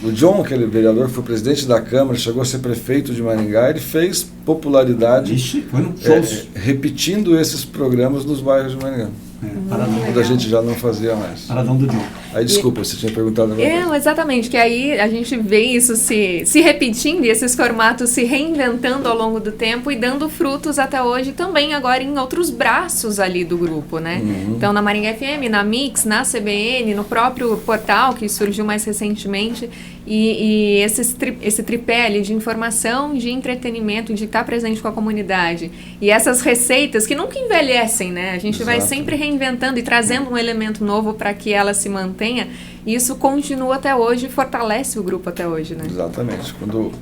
o John, aquele vereador, foi presidente da Câmara, chegou a ser prefeito de Maringá, ele fez popularidade. Ixi, foi no shows. Repetindo esses programas nos bairros de Maringá. Quando a gente já não fazia mais. Paradão do John. Aí, desculpa, você tinha perguntado agora. Exatamente, que aí a gente vê isso se repetindo e esses formatos se reinventando ao longo do tempo e dando frutos até hoje também agora em outros braços ali do grupo, né? Então, na Maringá FM, na Mix, na CBN, no próprio portal que surgiu mais recentemente e esse tripé ali de informação, de entretenimento, de estar presente com a comunidade. E essas receitas que nunca envelhecem, né? A gente vai sempre reinventando e trazendo um elemento novo para que ela se mantenha. E isso continua até hoje e fortalece o grupo até hoje, né? Exatamente. Quando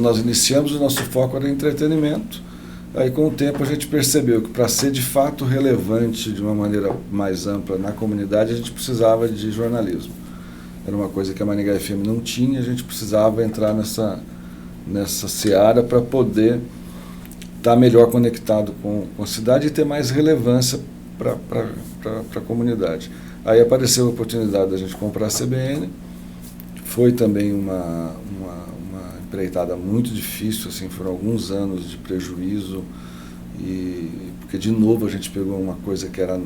nós iniciamos, o nosso foco era entretenimento. Aí, com o tempo, a gente percebeu que para ser de fato relevante de uma maneira mais ampla na comunidade, a gente precisava de jornalismo. Era uma coisa que a Maringá FM não tinha, a gente precisava entrar nessa seara para poder estar melhor conectado com a cidade e ter mais relevância para a comunidade. Aí apareceu a oportunidade da gente comprar a CBN, foi também uma empreitada muito difícil, assim, foram alguns anos de prejuízo, porque de novo a gente pegou uma coisa que era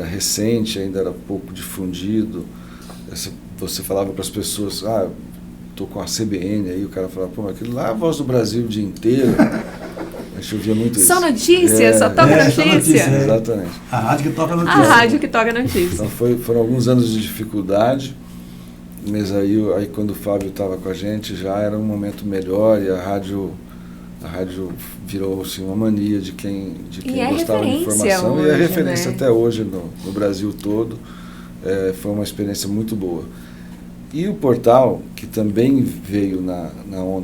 recente, ainda era pouco difundido. Você falava para as pessoas, estou com a CBN, aí o cara falava, pô, mas aquilo lá é a Voz do Brasil o dia inteiro. A gente ouvia muito isso. Só notícia, só toca notícia. Exatamente. A rádio que toca notícia. A rádio que toca notícia. Então foram alguns anos de dificuldade, mas aí quando o Fábio estava com a gente já era um momento melhor e a rádio virou assim, uma mania de quem gostava de informação hoje, e é referência, né? até hoje no Brasil todo. Foi uma experiência muito boa. E o portal, que também veio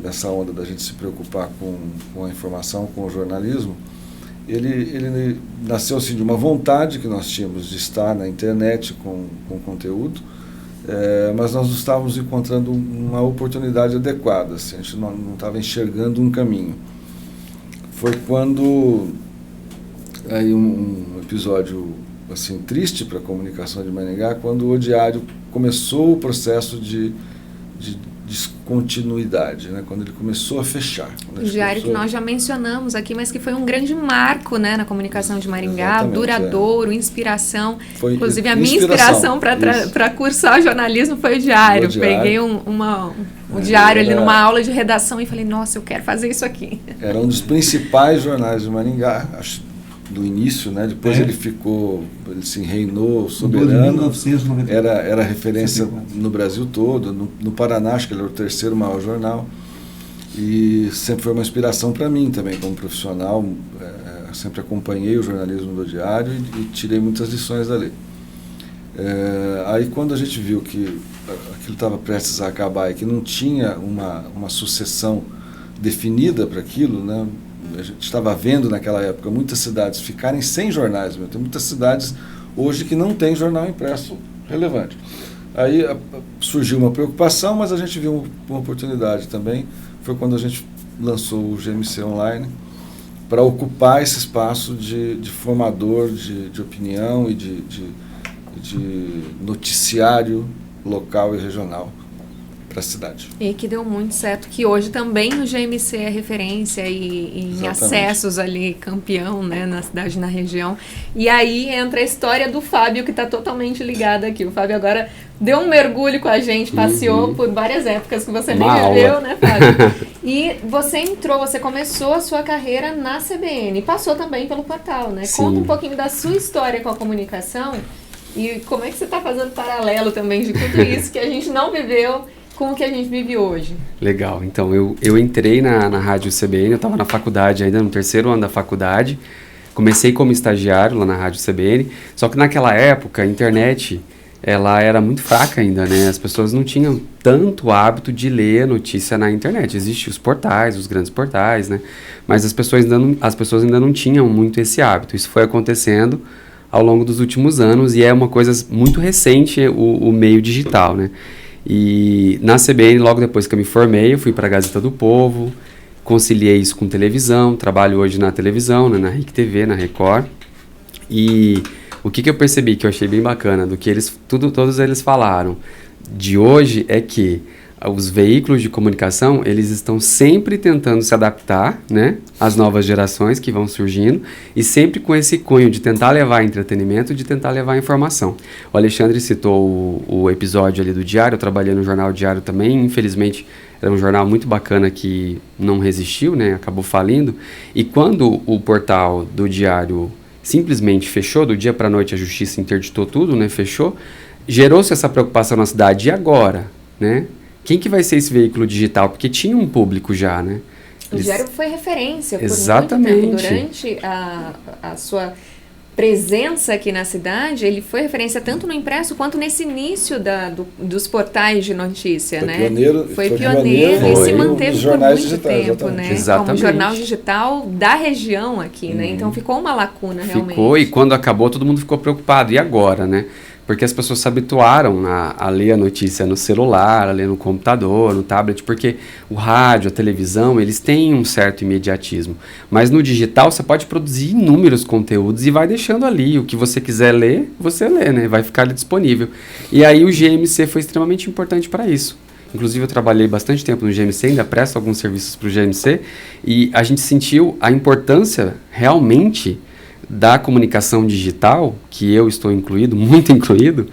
nessa onda da gente se preocupar com a informação, com o jornalismo, ele nasceu assim, de uma vontade que nós tínhamos de estar na internet com conteúdo, mas nós não estávamos encontrando uma oportunidade adequada, assim, a gente não estava enxergando um caminho. Foi quando aí um episódio assim, triste para a comunicação de Maringá, quando o Diário começou o processo de descontinuidade, né? Quando ele começou a fechar. O Diário que nós já mencionamos aqui, mas que foi um grande marco, né, na comunicação de Maringá, exatamente, duradouro, inspiração. Foi inclusive a minha inspiração para cursar jornalismo foi o Diário. Peguei um Diário ali numa aula de redação e falei, nossa, eu quero fazer isso aqui. Era um dos principais jornais de Maringá, acho, do início, né? Depois ele se reinou soberano. 1990. Era referência no Brasil todo, no Paraná, acho que ele era o terceiro maior jornal. E sempre foi uma inspiração para mim também, como profissional. Sempre acompanhei o jornalismo do Diário e tirei muitas lições dali. Aí quando a gente viu que aquilo estava prestes a acabar e que não tinha uma sucessão definida para aquilo, né? A gente estava vendo naquela época muitas cidades ficarem sem jornais, tem muitas cidades hoje que não tem jornal impresso relevante. Aí surgiu uma preocupação, mas a gente viu uma oportunidade também. Foi quando a gente lançou o GMC Online para ocupar esse espaço de formador de opinião e de noticiário local e regional para a cidade. E que deu muito certo, que hoje também o GMC é referência e em acessos ali, campeão, né, na cidade, na região. E aí entra a história do Fábio, que está totalmente ligada aqui. O Fábio agora deu um mergulho com a gente, passeou por várias épocas que você nem viveu, né, Fábio? E você começou a sua carreira na CBN, passou também pelo portal, né? Sim. Conta um pouquinho da sua história com a comunicação e como é que você está fazendo paralelo também de tudo isso que a gente não viveu com o que a gente vive hoje. Legal, então eu entrei na Rádio CBN, eu estava na faculdade ainda, no terceiro ano da faculdade, comecei como estagiário lá na Rádio CBN, só que naquela época a internet ela era muito fraca ainda, né? As pessoas não tinham tanto hábito de ler notícia na internet. Existem os portais, os grandes portais, né? Mas as pessoas ainda não tinham muito esse hábito. Isso foi acontecendo ao longo dos últimos anos e é uma coisa muito recente o meio digital, né? E na CBN, logo depois que eu me formei, eu fui para a Gazeta do Povo, conciliei isso com televisão, trabalho hoje na televisão, né? Na RIC TV, na Record. E o que eu percebi, que eu achei bem bacana, do que todos eles falaram de hoje, é que os veículos de comunicação, eles estão sempre tentando se adaptar, né, às novas gerações que vão surgindo, e sempre com esse cunho de tentar levar entretenimento, de tentar levar informação. O Alexandre citou o episódio ali do Diário, eu trabalhei no Jornal Diário também, infelizmente era um jornal muito bacana que não resistiu, né, acabou falindo, e quando o portal do Diário simplesmente fechou, do dia para a noite a justiça interditou tudo, né, fechou, gerou-se essa preocupação na cidade, e agora, né? Quem que vai ser esse veículo digital? Porque tinha um público já, né? O Diário foi referência por Exatamente. muito tempo. Durante a sua presença aqui na cidade, ele foi referência tanto no impresso quanto nesse início dos portais de notícia, né? Foi pioneiro e se manteve por muito tempo, né? Exatamente. Como jornal digital da região aqui, né? Então ficou uma lacuna realmente. Ficou, e quando acabou todo mundo ficou preocupado. E agora, né? Porque as pessoas se habituaram a ler a notícia no celular, a ler no computador, no tablet, porque o rádio, a televisão, eles têm um certo imediatismo. Mas no digital você pode produzir inúmeros conteúdos e vai deixando ali. O que você quiser ler, você lê, né? Vai ficar ali disponível. E aí o GMC foi extremamente importante para isso. Inclusive eu trabalhei bastante tempo no GMC, ainda presto alguns serviços para o GMC, e a gente sentiu a importância realmente da comunicação digital, que eu estou incluído, muito incluído,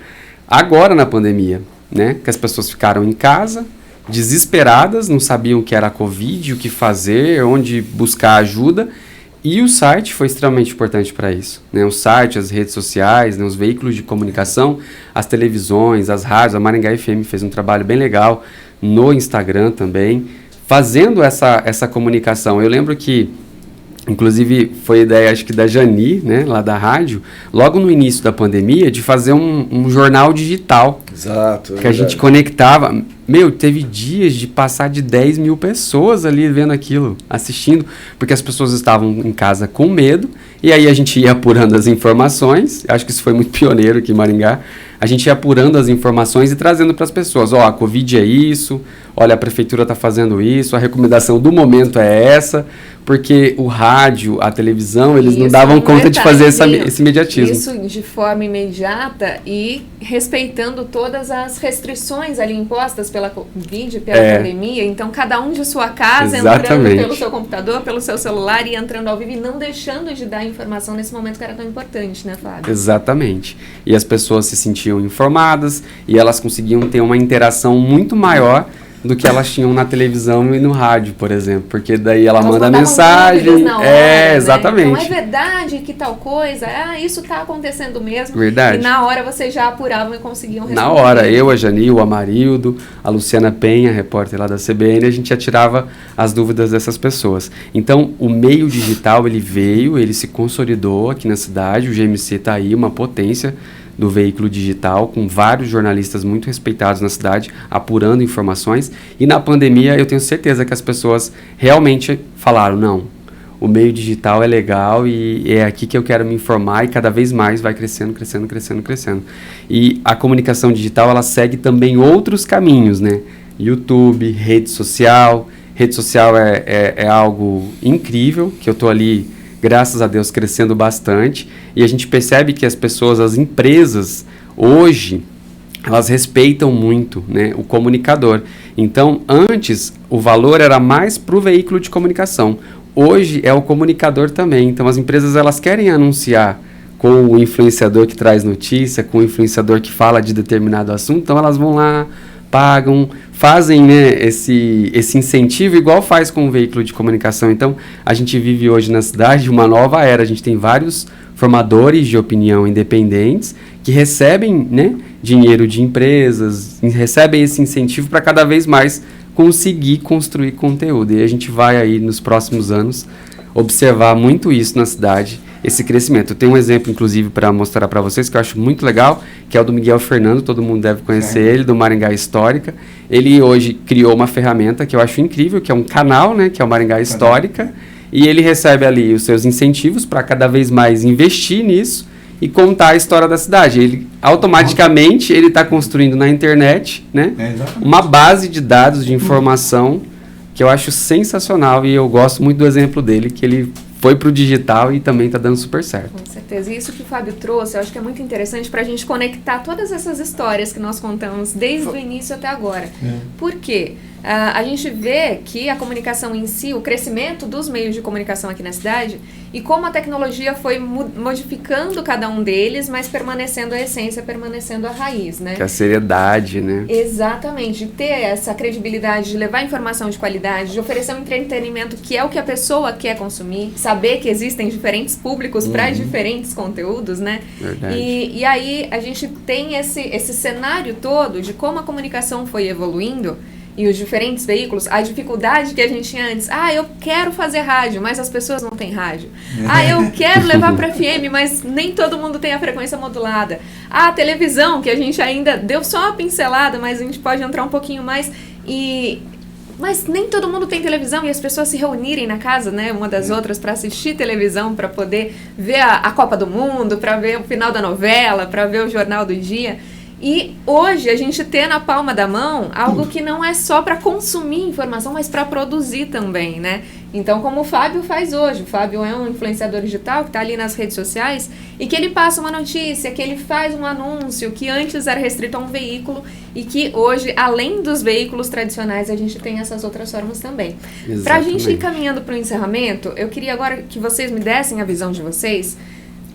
agora na pandemia, né? Que as pessoas ficaram em casa, desesperadas, não sabiam o que era a Covid, o que fazer, onde buscar ajuda, e o site foi extremamente importante para isso, né? O site, as redes sociais, né? Os veículos de comunicação, as televisões, as rádios, a Maringá FM fez um trabalho bem legal no Instagram também, fazendo essa comunicação. Eu lembro que inclusive, foi ideia, acho que da Jani, né, lá da rádio, logo no início da pandemia, de fazer um jornal digital. Exato. Que a gente conectava. Teve dias de passar de 10 mil pessoas ali vendo aquilo, assistindo, porque as pessoas estavam em casa com medo, e aí a gente ia apurando as informações, acho que isso foi muito pioneiro aqui em Maringá, a gente ia apurando as informações e trazendo para as pessoas, a Covid é isso, olha, a prefeitura está fazendo isso, a recomendação do momento é essa, porque o rádio, a televisão, eles não davam conta de fazer esse imediatismo. Isso de forma imediata e respeitando todas as restrições ali impostas pela Covid, pela pandemia. Então, cada um de sua casa, entrando pelo seu computador, pelo seu celular e entrando ao vivo e não deixando de dar informação nesse momento que era tão importante, né, Fábio? Exatamente. E as pessoas se sentiam informadas e elas conseguiam ter uma interação muito maior do que elas tinham na televisão e no rádio, por exemplo, porque daí ela manda mensagem, na hora, exatamente. Né? Então é verdade que tal coisa, isso está acontecendo mesmo. Verdade. E na hora vocês já apuravam e conseguiam responder. Na hora, eu, a Jani, o Amarildo, a Luciana Penha, repórter lá da CBN, a gente já tirava as dúvidas dessas pessoas. Então, o meio digital, ele veio, ele se consolidou aqui na cidade, o GMC está aí, uma potência do veículo digital, com vários jornalistas muito respeitados na cidade, apurando informações, e na pandemia eu tenho certeza que as pessoas realmente falaram, não, o meio digital é legal e é aqui que eu quero me informar, e cada vez mais vai crescendo, crescendo, crescendo, crescendo. E a comunicação digital, ela segue também outros caminhos, né? YouTube, rede social é algo incrível, que eu estou ali, graças a Deus, crescendo bastante, e a gente percebe que as pessoas, as empresas, hoje, elas respeitam muito, né, o comunicador. Então, antes, o valor era mais para o veículo de comunicação. Hoje, é o comunicador também. Então, as empresas, elas querem anunciar com o influenciador que traz notícia, com o influenciador que fala de determinado assunto, então elas vão lá, pagam, fazem, né, esse incentivo igual faz com o veículo de comunicação. Então, a gente vive hoje na cidade uma nova era. A gente tem vários formadores de opinião independentes que recebem, né, dinheiro de empresas, recebem esse incentivo para cada vez mais conseguir construir conteúdo. E a gente vai aí nos próximos anos observar muito isso na cidade. esse crescimento. Tem um exemplo, inclusive, para mostrar para vocês, que eu acho muito legal, que é o do Miguel Fernando, todo mundo deve conhecer ele, do Maringá Histórica. Ele hoje criou uma ferramenta que eu acho incrível, que é um canal, né, que é o Maringá Histórica, e ele recebe ali os seus incentivos para cada vez mais investir nisso e contar a história da cidade. Ele automaticamente ele está construindo na internet, né, uma base de dados de informação que eu acho sensacional, e eu gosto muito do exemplo dele, que ele foi para o digital e também está dando super certo. Com certeza. E isso que o Fábio trouxe, eu acho que é muito interessante para a gente conectar todas essas histórias que nós contamos desde o início até agora. Por quê? A gente vê que a comunicação em si, o crescimento dos meios de comunicação aqui na cidade, e como a tecnologia foi modificando cada um deles, mas permanecendo a essência, permanecendo a raiz, né? Que é a seriedade, né? Exatamente, de ter essa credibilidade, de levar informação de qualidade, de oferecer um entretenimento que é o que a pessoa quer consumir, saber que existem diferentes públicos para diferentes conteúdos, né? Verdade. E aí a gente tem esse cenário todo de como a comunicação foi evoluindo, e os diferentes veículos, a dificuldade que a gente tinha antes. Eu quero fazer rádio, mas as pessoas não têm rádio. Eu quero levar para FM, mas nem todo mundo tem a frequência modulada. A televisão, que a gente ainda deu só uma pincelada, mas a gente pode entrar um pouquinho mais. Mas nem todo mundo tem televisão, e as pessoas se reunirem na casa, né, uma das outras, para assistir televisão, para poder ver a Copa do Mundo, para ver o final da novela, para ver o Jornal do Dia. E hoje a gente tem na palma da mão algo que não é só para consumir informação, mas para produzir também, né? Então, como o Fábio faz hoje, o Fábio é um influenciador digital que está ali nas redes sociais e que ele passa uma notícia, que ele faz um anúncio que antes era restrito a um veículo e que hoje, além dos veículos tradicionais, a gente tem essas outras formas também. Para a gente ir caminhando para o encerramento, eu queria agora que vocês me dessem a visão de vocês.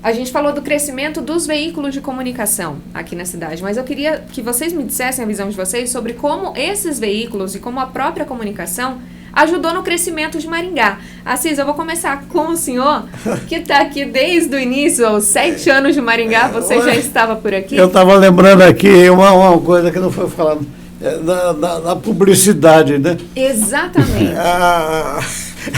A gente falou do crescimento dos veículos de comunicação aqui na cidade, mas eu queria que vocês me dissessem a visão de vocês sobre como esses veículos e como a própria comunicação ajudou no crescimento de Maringá. Assis, eu vou começar com o senhor, que está aqui desde o início, aos 7 anos de Maringá, você já estava por aqui? Eu estava lembrando aqui uma coisa que não foi falada, da publicidade, né? Exatamente.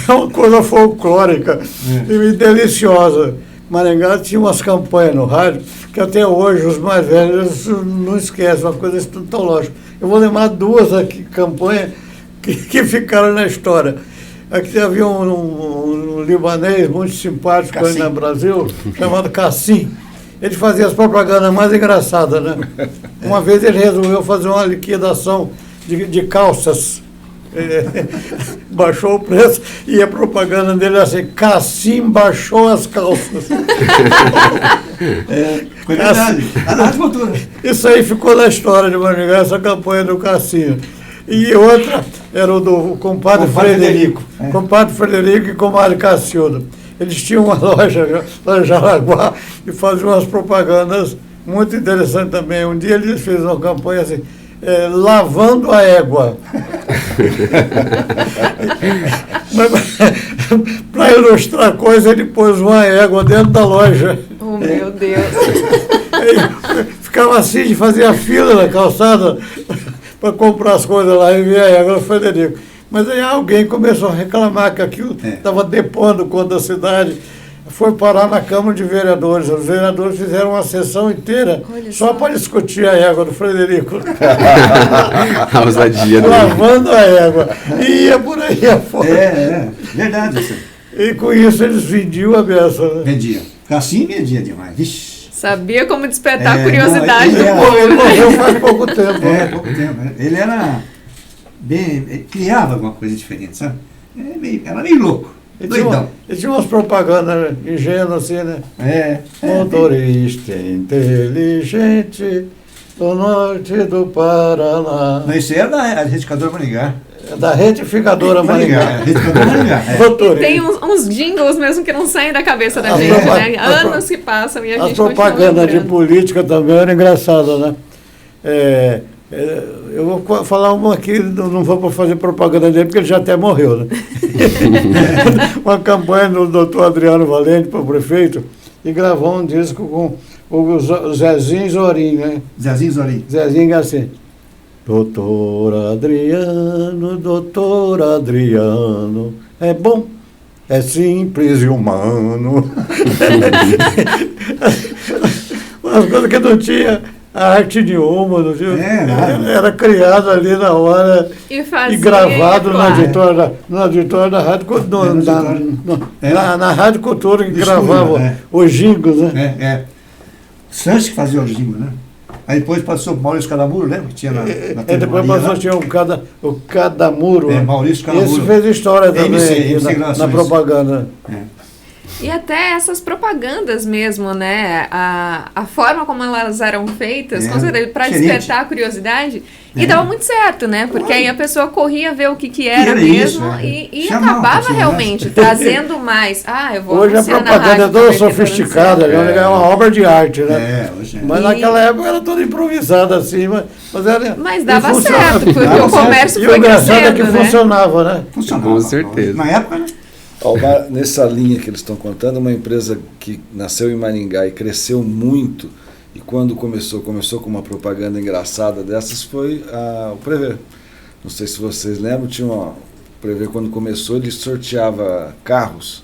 É uma coisa folclórica e deliciosa. Maringá tinha umas campanhas no rádio que até hoje os mais velhos não esquecem, uma coisa escatológica. Eu vou lembrar 2 aqui, campanhas que ficaram na história. Aqui havia um libanês muito simpático aí no Brasil, chamado Cassim. Ele fazia as propagandas mais engraçadas, né? Uma vez ele resolveu fazer uma liquidação de calças. Baixou o preço e a propaganda dele era assim: Cassim baixou as calças. Foi verdade. Isso aí ficou na história de Maringá, essa campanha do Cassim. E outra era o do compadre Frederico. Compadre Frederico e comadre Cacilda. Eles tinham uma loja lá em Jaraguá e faziam umas propagandas muito interessantes também. Um dia eles fizeram uma campanha assim: lavando a égua. Para ilustrar a coisa, ele pôs uma égua dentro da loja. Oh, meu Deus! Ficava assim, de fazer a fila na calçada para comprar as coisas lá e ver a égua do Frederico. Mas aí alguém começou a reclamar que aquilo estava depondo contra a cidade. Foi parar na Câmara de Vereadores. Os vereadores fizeram uma sessão inteira só para discutir a égua do Frederico. A ousadia dele. Lavando a égua. E ia por aí afora. Verdade. E com isso eles vendiam a beça. Né? Vendia. Cassim vendia demais. Vixe. Sabia como despertar a curiosidade do Ele povo. morreu faz pouco tempo. Pouco tempo. Ele era bem... Ele criava alguma coisa diferente, sabe? Era meio louco. Ele tinha umas propagandas ingênuas assim, né? Motorista inteligente do norte do Paraná. Não, isso é da retificadora Maringá. É da retificadora Maringá. Retificadora Maringá. Tem uns jingles mesmo que não saem da cabeça da gente, né? Anos que passam e a gente continua. As propagandas de política também eram engraçadas, né? Eu vou falar uma aqui, não vou fazer propaganda dele, porque ele já até morreu, né? Uma campanha do doutor Adriano Valente para o prefeito, e gravou um disco com o Zezinho Zorim, né? Zezinho Zorim. Zezinho assim: doutor Adriano, é bom, é simples e humano. Umas coisas que não tinha arte nenhuma, não tinha, era criado ali na hora e gravado na editora da Rádio Cultura, na Rádio Cultura, que gravava os jingles, né? Sanches que fazia os jingles, né? Aí depois passou o Maurício Cadamuro, lembra? Que tinha na depois passou, tinha o Cadamuro. Maurício Cadamuro. Esse fez história também na propaganda. E até essas propagandas mesmo, né? A forma como elas eram feitas, para despertar a curiosidade, e dava muito certo, né? Porque aí a pessoa corria ver o que era mesmo e acabava realmente trazendo mais. Eu vou hoje a propaganda é toda sofisticada, é uma obra de arte, né? Mas naquela época era toda improvisada assim, mas dava certo, porque o comércio foi crescendo, né? E o engraçado é que funcionava, né? Funcionava. Com certeza. Na época, né? Nessa linha que eles estão contando, uma empresa que nasceu em Maringá e cresceu muito, e quando começou com uma propaganda engraçada dessas, foi o Prever. Não sei se vocês lembram, o Prever, quando começou, ele sorteava carros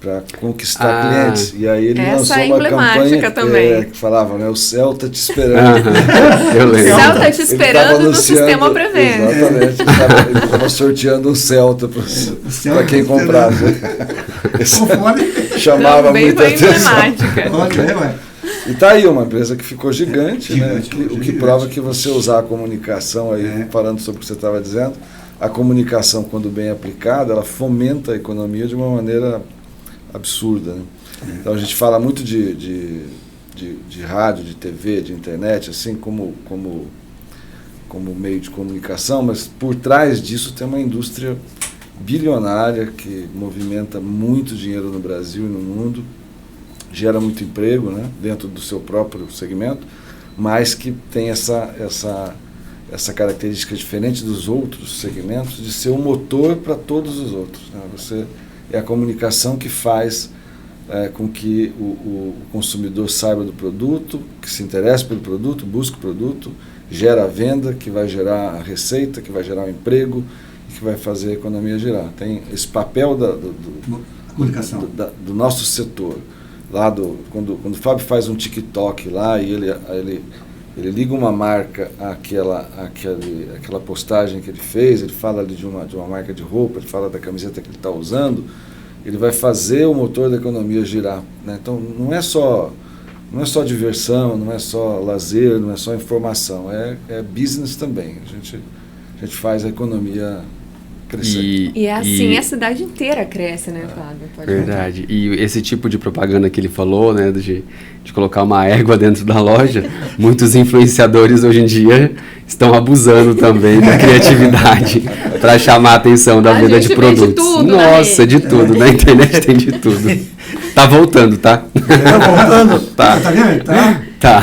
para conquistar clientes, e aí ele lançou uma campanha que falava, né, o Celta te esperando. Eu lembro. Celta te esperando no sistema Prever. Exatamente, ele estava sorteando um Celta para quem comprasse. Chamava muita atenção. E está aí uma empresa que ficou gigante, né, o que prova que você usar a comunicação, aí, falando sobre o que você estava dizendo, a comunicação, quando bem aplicada, ela fomenta a economia de uma maneira absurda, né? Então a gente fala muito de rádio, de TV, de internet, assim como meio de comunicação, mas por trás disso tem uma indústria bilionária que movimenta muito dinheiro no Brasil e no mundo, gera muito emprego, né, dentro do seu próprio segmento, mas que tem essa característica diferente dos outros segmentos de ser um motor para todos os outros, né? É a comunicação que faz com que o consumidor saiba do produto, que se interesse pelo produto, busque o produto, gera a venda, que vai gerar a receita, que vai gerar o emprego e que vai fazer a economia girar. Tem esse papel do nosso setor. Quando o Fábio faz um TikTok lá e ele liga uma marca àquela postagem que ele fez, ele fala ali de uma marca de roupa, ele fala da camiseta que ele está usando, ele vai fazer o motor da economia girar, né? Então não é só diversão, não é só lazer, não é só informação, é business também. A gente faz a economia crescer. E é assim a cidade inteira cresce, né, Fábio? Verdade. E esse tipo de propaganda que ele falou, né, de colocar uma égua dentro da loja, muitos influenciadores hoje em dia estão abusando também da criatividade para chamar a atenção da venda de produtos. De tudo, nossa, de tudo. Na internet tem de tudo. Tá voltando, tá? Tá voltando? Tá. Tá vendo? Tá.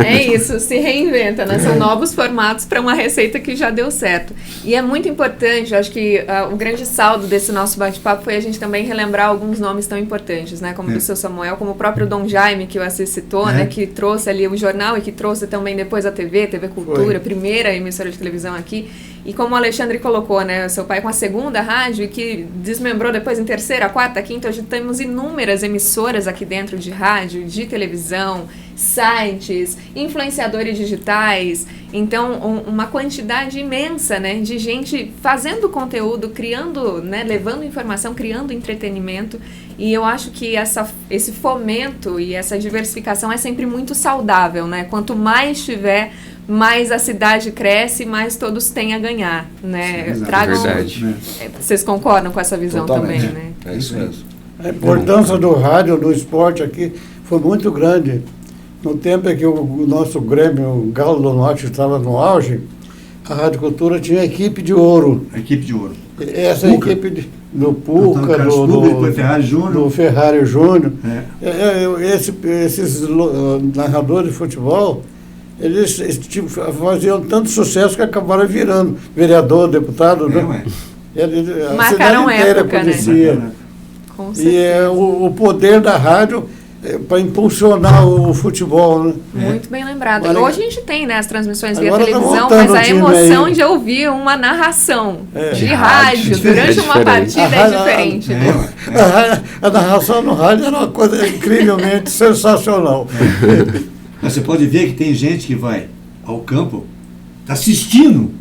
É isso, se reinventa, né? São novos formatos para uma receita que já deu certo. E é muito importante, eu acho que o grande saldo desse nosso bate-papo foi a gente também relembrar alguns nomes tão importantes, né? Como o do seu Samuel, como o próprio Dom Jaime, que o Assis citou, né? Que trouxe ali o jornal e que trouxe também depois a TV Cultura, primeira emissora de televisão aqui. E como o Alexandre colocou, né, seu pai com a segunda rádio e que desmembrou depois em terceira, quarta, quinta, hoje temos inúmeras emissoras aqui dentro de rádio, de televisão, sites, influenciadores digitais, então uma quantidade imensa, né, de gente fazendo conteúdo, criando, né, levando informação, criando entretenimento, e eu acho que esse fomento e essa diversificação é sempre muito saudável, né, quanto mais tiver, mais a cidade cresce, mais todos têm a ganhar, né? Sim, verdade. Vocês concordam com essa visão? Totalmente. Também, né? É isso mesmo. A importância do rádio, do esporte aqui, foi muito grande. No tempo em que o nosso Grêmio, o Galo do Norte, estava no auge, a Rádio Cultura tinha a equipe de ouro. A equipe de ouro. Essa equipe do Puca, do Ferrari Júnior. Esses narradores de futebol, eles faziam tanto sucesso que acabaram virando vereador, deputado. Marcaram época, conhecia. né? E o poder da rádio para impulsionar o futebol, né? Muito bem lembrado. Agora, Hoje a gente tem, né, as transmissões via agora tá televisão, voltando mas a o time emoção aí. de ouvir uma narração de De rádio rádio, durante é uma diferente. partida é diferente. né? A narração no rádio era uma coisa incrivelmente sensacional. Mas você pode ver que tem gente que vai ao campo, está assistindo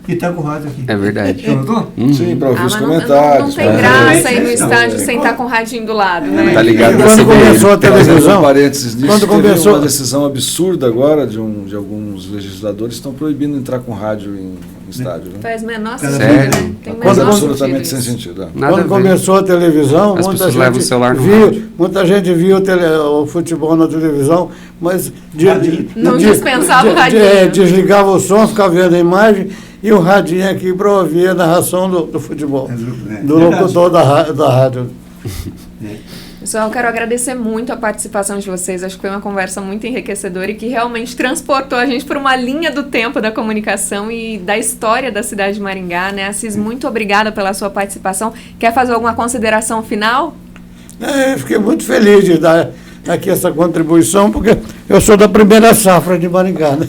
e está com o rádio aqui. É verdade. Já notou? Sim, para ouvir os Mas comentários. não tem pra- graça ir no É. estádio sem estar com o radinho do lado, né? Tá ligado na Quando CBN. começou a Fazendo um televisão, parênteses nisso, quando teve começou- uma decisão absurda agora de alguns legisladores que estão proibindo entrar com rádio em estádio. Né? Faz menor Sério? sentido, né? Tem Quando- menor Absolutamente sem sentido isso. sentido. Nada a quando ver. começou a televisão, As pessoas levam o celular no rádio. muita gente viu o futebol na televisão, mas Não dispensava o radinho. desligava o som, ficava vendo a imagem e o radinho aqui para ouvir a narração do futebol, do locutor da rádio. Pessoal, eu quero agradecer muito a participação de vocês. Acho que foi uma conversa muito enriquecedora e que realmente transportou a gente por uma linha do tempo da comunicação e da história da cidade de Maringá, né? Assis, muito obrigada pela sua participação. Quer fazer alguma consideração final? Eu fiquei muito feliz de dar aqui essa contribuição, porque eu sou da primeira safra de Maringá, né?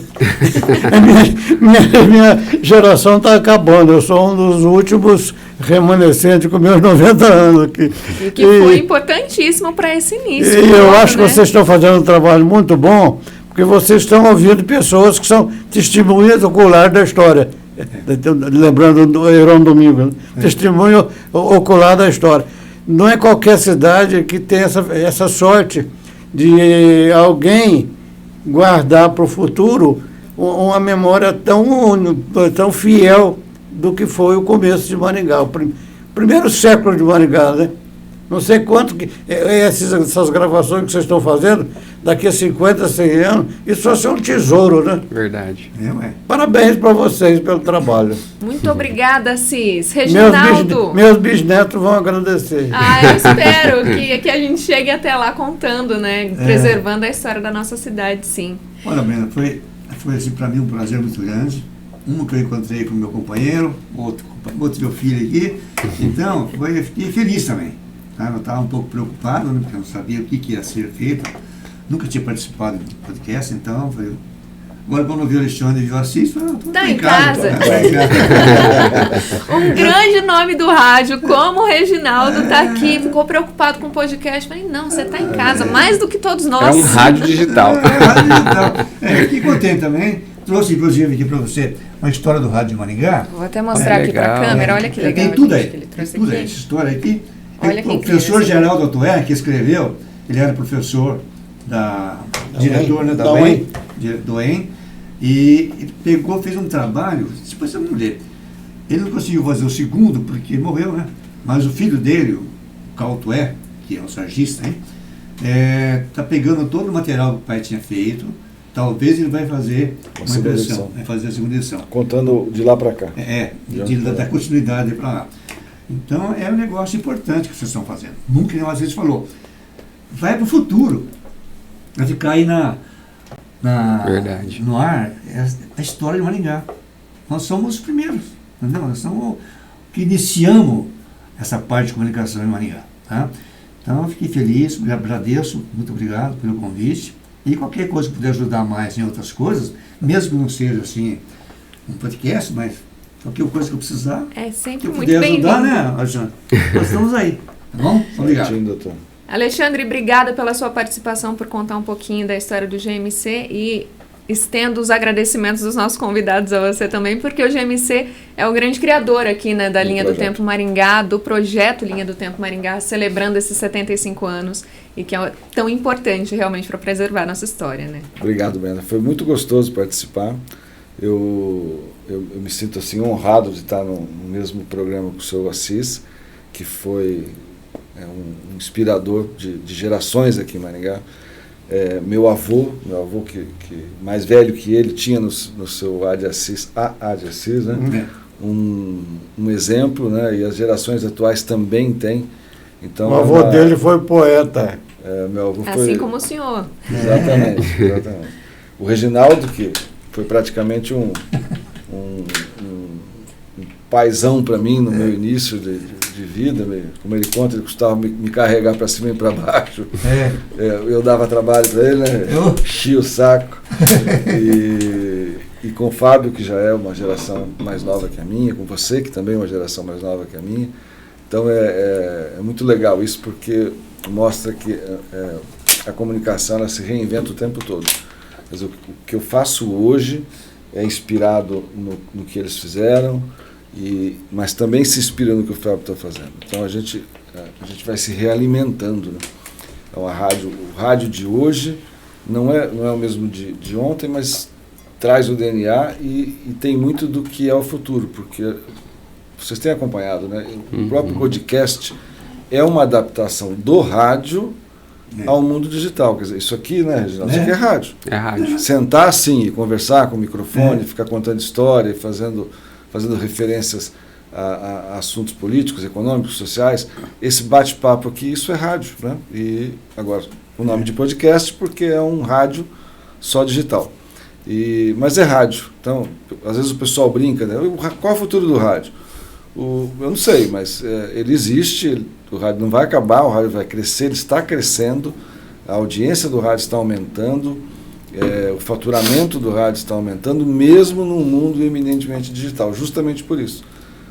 minha geração está acabando, eu sou um dos últimos remanescentes com meus 90 anos aqui. E que foi importantíssimo para esse início. E eu todo, acho que né? vocês estão fazendo um trabalho muito bom, porque vocês estão ouvindo pessoas que são testemunhas oculares da história. Lembrando do Heron Domingo, né? Testemunho ocular da história. Não é qualquer cidade que tem essa sorte de alguém guardar para o futuro uma memória tão fiel do que foi o começo de Maringá, o primeiro século de Maringá, né? Não sei quanto que essas gravações que vocês estão fazendo, daqui a 50, 100 anos, isso vai ser um tesouro, né? Verdade. Parabéns para vocês pelo trabalho. Muito obrigada, Assis. Reginaldo. Meus bisnetos vão agradecer. Eu espero que a gente chegue até lá contando, né? Preservando a história da nossa cidade, sim. Olha, Brenda, foi assim, para mim um prazer muito grande. Um que eu encontrei com o meu companheiro, outro meu filho aqui. Então, fiquei feliz também. Tá? Eu estava um pouco preocupado, né, porque eu não sabia o que ia ser feito. Nunca tinha participado do podcast, então agora quando eu vi o Alexandre e vi o Assis, falei, Tá em casa. Tá Um grande nome do rádio, como o Reginaldo está aqui, ficou preocupado com o podcast. Falei, não, você está em casa, mais do que todos É nós. um rádio digital. Fiquei contente também. Trouxe, inclusive, aqui para você uma história do rádio de Maringá. Vou até mostrar aqui para a legal. câmera, olha que legal. Tem tudo gente, aí. que ele Tem trouxe tudo aqui. aí. Essa história aqui. Olha que O incrível professor esse Geraldo Otoé, que escreveu, ele era professor diretor, né, da da UEM, do UEM, e fez um trabalho, depois você não lê. Ele não conseguiu fazer o segundo, porque ele morreu, né? Mas o filho dele, o Cautoé, que é um sargista, está pegando todo o material que o pai tinha feito. Talvez ele vai fazer uma impressão, vai fazer a segunda edição. Contando de lá para cá. Da continuidade para lá. Então é um negócio importante que vocês estão fazendo. Nunca nem às vezes falou. Vai para o futuro. Vai ficar aí Verdade. no ar a história de Maringá. Nós somos os primeiros, entendeu? Nós somos que iniciamos essa parte de comunicação em Maringá. Tá? Então eu fiquei feliz, agradeço, muito obrigado pelo convite. E qualquer coisa que puder ajudar mais em outras coisas, mesmo que não seja assim um podcast, mas qualquer coisa que eu precisar, É sempre que eu muito puder bem-vindo. ajudar, né, Alexandre? Nós estamos aí, tá bom? Obrigado. Certinho, doutor. Alexandre, obrigada pela sua participação, por contar um pouquinho da história do GMC e estendo os agradecimentos dos nossos convidados a você também, porque o GMC é o grande criador aqui, né, da Linha do Tempo Maringá, do projeto Linha do Tempo Maringá, celebrando esses 75 anos e que é tão importante realmente para preservar a nossa história, né? Obrigado, Brenda. Foi muito gostoso participar. Eu me sinto assim honrado de estar no mesmo programa com o seu Assis, que foi um inspirador de gerações aqui em Maringá. Meu avô que mais velho que ele, tinha no seu A de Assis, né? Um exemplo, né? E as gerações atuais também têm. Então, O avô dele foi poeta. Meu avô Assim foi, como o senhor. Exatamente. O Reginaldo, que foi praticamente um paizão para mim no meu início de vida, como ele conta, ele custava me carregar para cima e para baixo. Eu dava trabalho para ele, né? Eu enchia o saco. E com o Fábio, que já é uma geração mais nova que a minha, com você, que também é uma geração mais nova que a minha. Então é muito legal isso, porque mostra que a comunicação ela se reinventa o tempo todo. Mas o que eu faço hoje é inspirado no que eles fizeram, mas também se inspira no que o Fábio está fazendo. Então a gente vai se realimentando, né? Então o rádio de hoje não é o mesmo de ontem, mas traz o DNA e tem muito do que é o futuro, porque vocês têm acompanhado, né? O próprio podcast é uma adaptação do rádio ao mundo digital. Quer dizer, isso aqui, né, Reginaldo? Isso aqui é rádio. É rádio. Sentar assim e conversar com o microfone, ficar contando história e fazendo referências a assuntos políticos, econômicos, sociais, esse bate-papo aqui, isso é rádio, né? E agora, o nome de podcast, porque é um rádio só digital. Mas é rádio. Então, às vezes o pessoal brinca, né? Qual é o futuro do rádio? Eu não sei, mas ele existe, o rádio não vai acabar, o rádio vai crescer, ele está crescendo, a audiência do rádio está aumentando, o faturamento do rádio está aumentando, mesmo num mundo eminentemente digital, justamente por isso.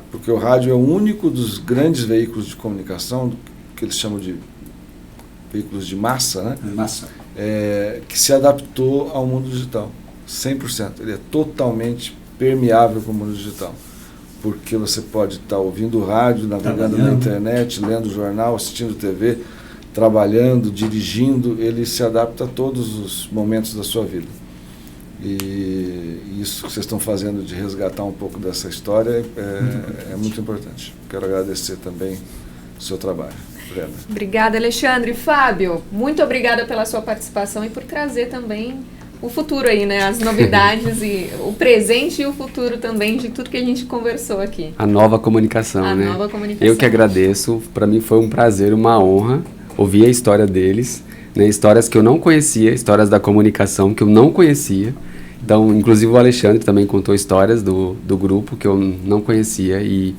Porque o rádio é o único dos grandes veículos de comunicação, que eles chamam de veículos de massa, né? Massa. Que se adaptou ao mundo digital, 100%. Ele é totalmente permeável com o mundo digital. Porque você pode estar ouvindo rádio, navegando na internet, lendo jornal, assistindo TV, trabalhando, dirigindo, ele se adapta a todos os momentos da sua vida. E isso que vocês estão fazendo de resgatar um pouco dessa história é muito importante. Quero agradecer também o seu trabalho. Brenda. Obrigada, Alexandre. Fábio, muito obrigada pela sua participação e por trazer também o futuro aí, né? As novidades e o presente e o futuro também de tudo que a gente conversou aqui. A nova comunicação, né? A nova comunicação. Eu que agradeço. Para mim foi um prazer, uma honra ouvir a história deles, né? Histórias que eu não conhecia, histórias da comunicação que eu não conhecia. Então, inclusive o Alexandre também contou histórias do grupo que eu não conhecia e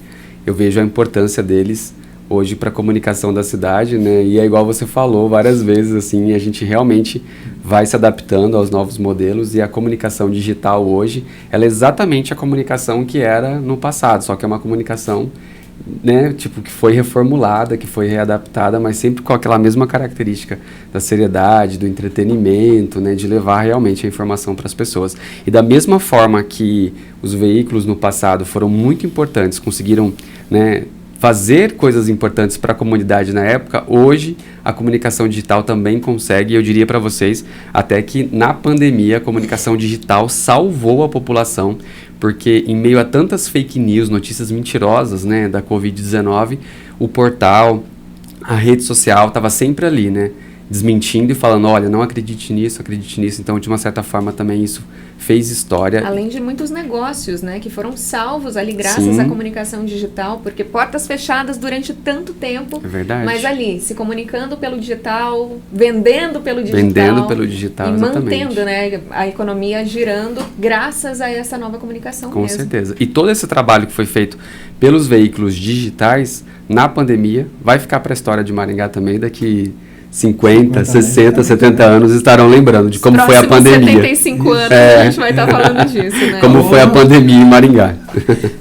eu vejo a importância deles hoje para a comunicação da cidade, né? E é igual você falou várias vezes, assim, a gente realmente vai se adaptando aos novos modelos e a comunicação digital hoje, ela é exatamente a comunicação que era no passado, só que é uma comunicação, né, tipo, que foi reformulada, que foi readaptada, mas sempre com aquela mesma característica da seriedade, do entretenimento, né, de levar realmente a informação para as pessoas. E da mesma forma que os veículos no passado foram muito importantes, conseguiram, né, fazer coisas importantes para a comunidade na época, hoje a comunicação digital também consegue, eu diria para vocês, até que na pandemia a comunicação digital salvou a população, porque em meio a tantas fake news, notícias mentirosas, né, da Covid-19, o portal, a rede social estava sempre ali, né, desmentindo e falando, olha, não acredite nisso, então de uma certa forma também isso fez história. Além de muitos negócios, né, que foram salvos ali graças à comunicação digital, porque portas fechadas durante tanto tempo, é verdade. Mas ali, se comunicando pelo digital, vendendo pelo digital e exatamente. Mantendo, né, a economia girando graças a essa nova comunicação Com mesmo. certeza. E todo esse trabalho que foi feito pelos veículos digitais na pandemia vai ficar para a história de Maringá também daqui 50, 60, 70 anos estarão lembrando de como foi a pandemia. 75 anos a gente vai estar falando disso, né? Como foi a pandemia em Maringá.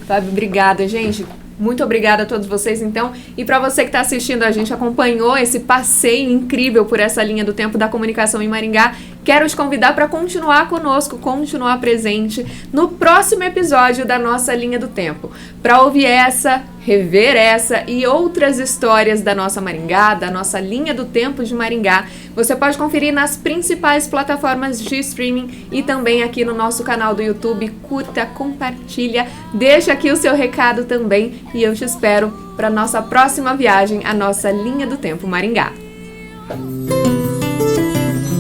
Fábio, obrigada, gente. Muito obrigada a todos vocês, então. E para você que está assistindo a gente, acompanhou esse passeio incrível por essa linha do tempo da comunicação em Maringá, quero te convidar para continuar conosco, continuar presente no próximo episódio da nossa Linha do Tempo. Para ouvir essa, rever essa e outras histórias da nossa Maringá, da nossa Linha do Tempo de Maringá, você pode conferir nas principais plataformas de streaming e também aqui no nosso canal do YouTube. Curta, compartilha, deixa aqui o seu recado também e eu te espero para nossa próxima viagem, a nossa Linha do Tempo Maringá.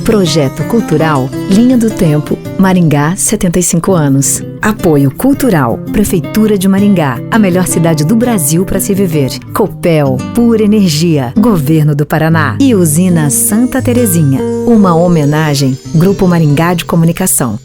Projeto Cultural Linha do Tempo, Maringá, 75 anos. Apoio Cultural, Prefeitura de Maringá, a melhor cidade do Brasil para se viver. Copel, Pura Energia, Governo do Paraná e Usina Santa Terezinha. Uma homenagem, Grupo Maringá de Comunicação.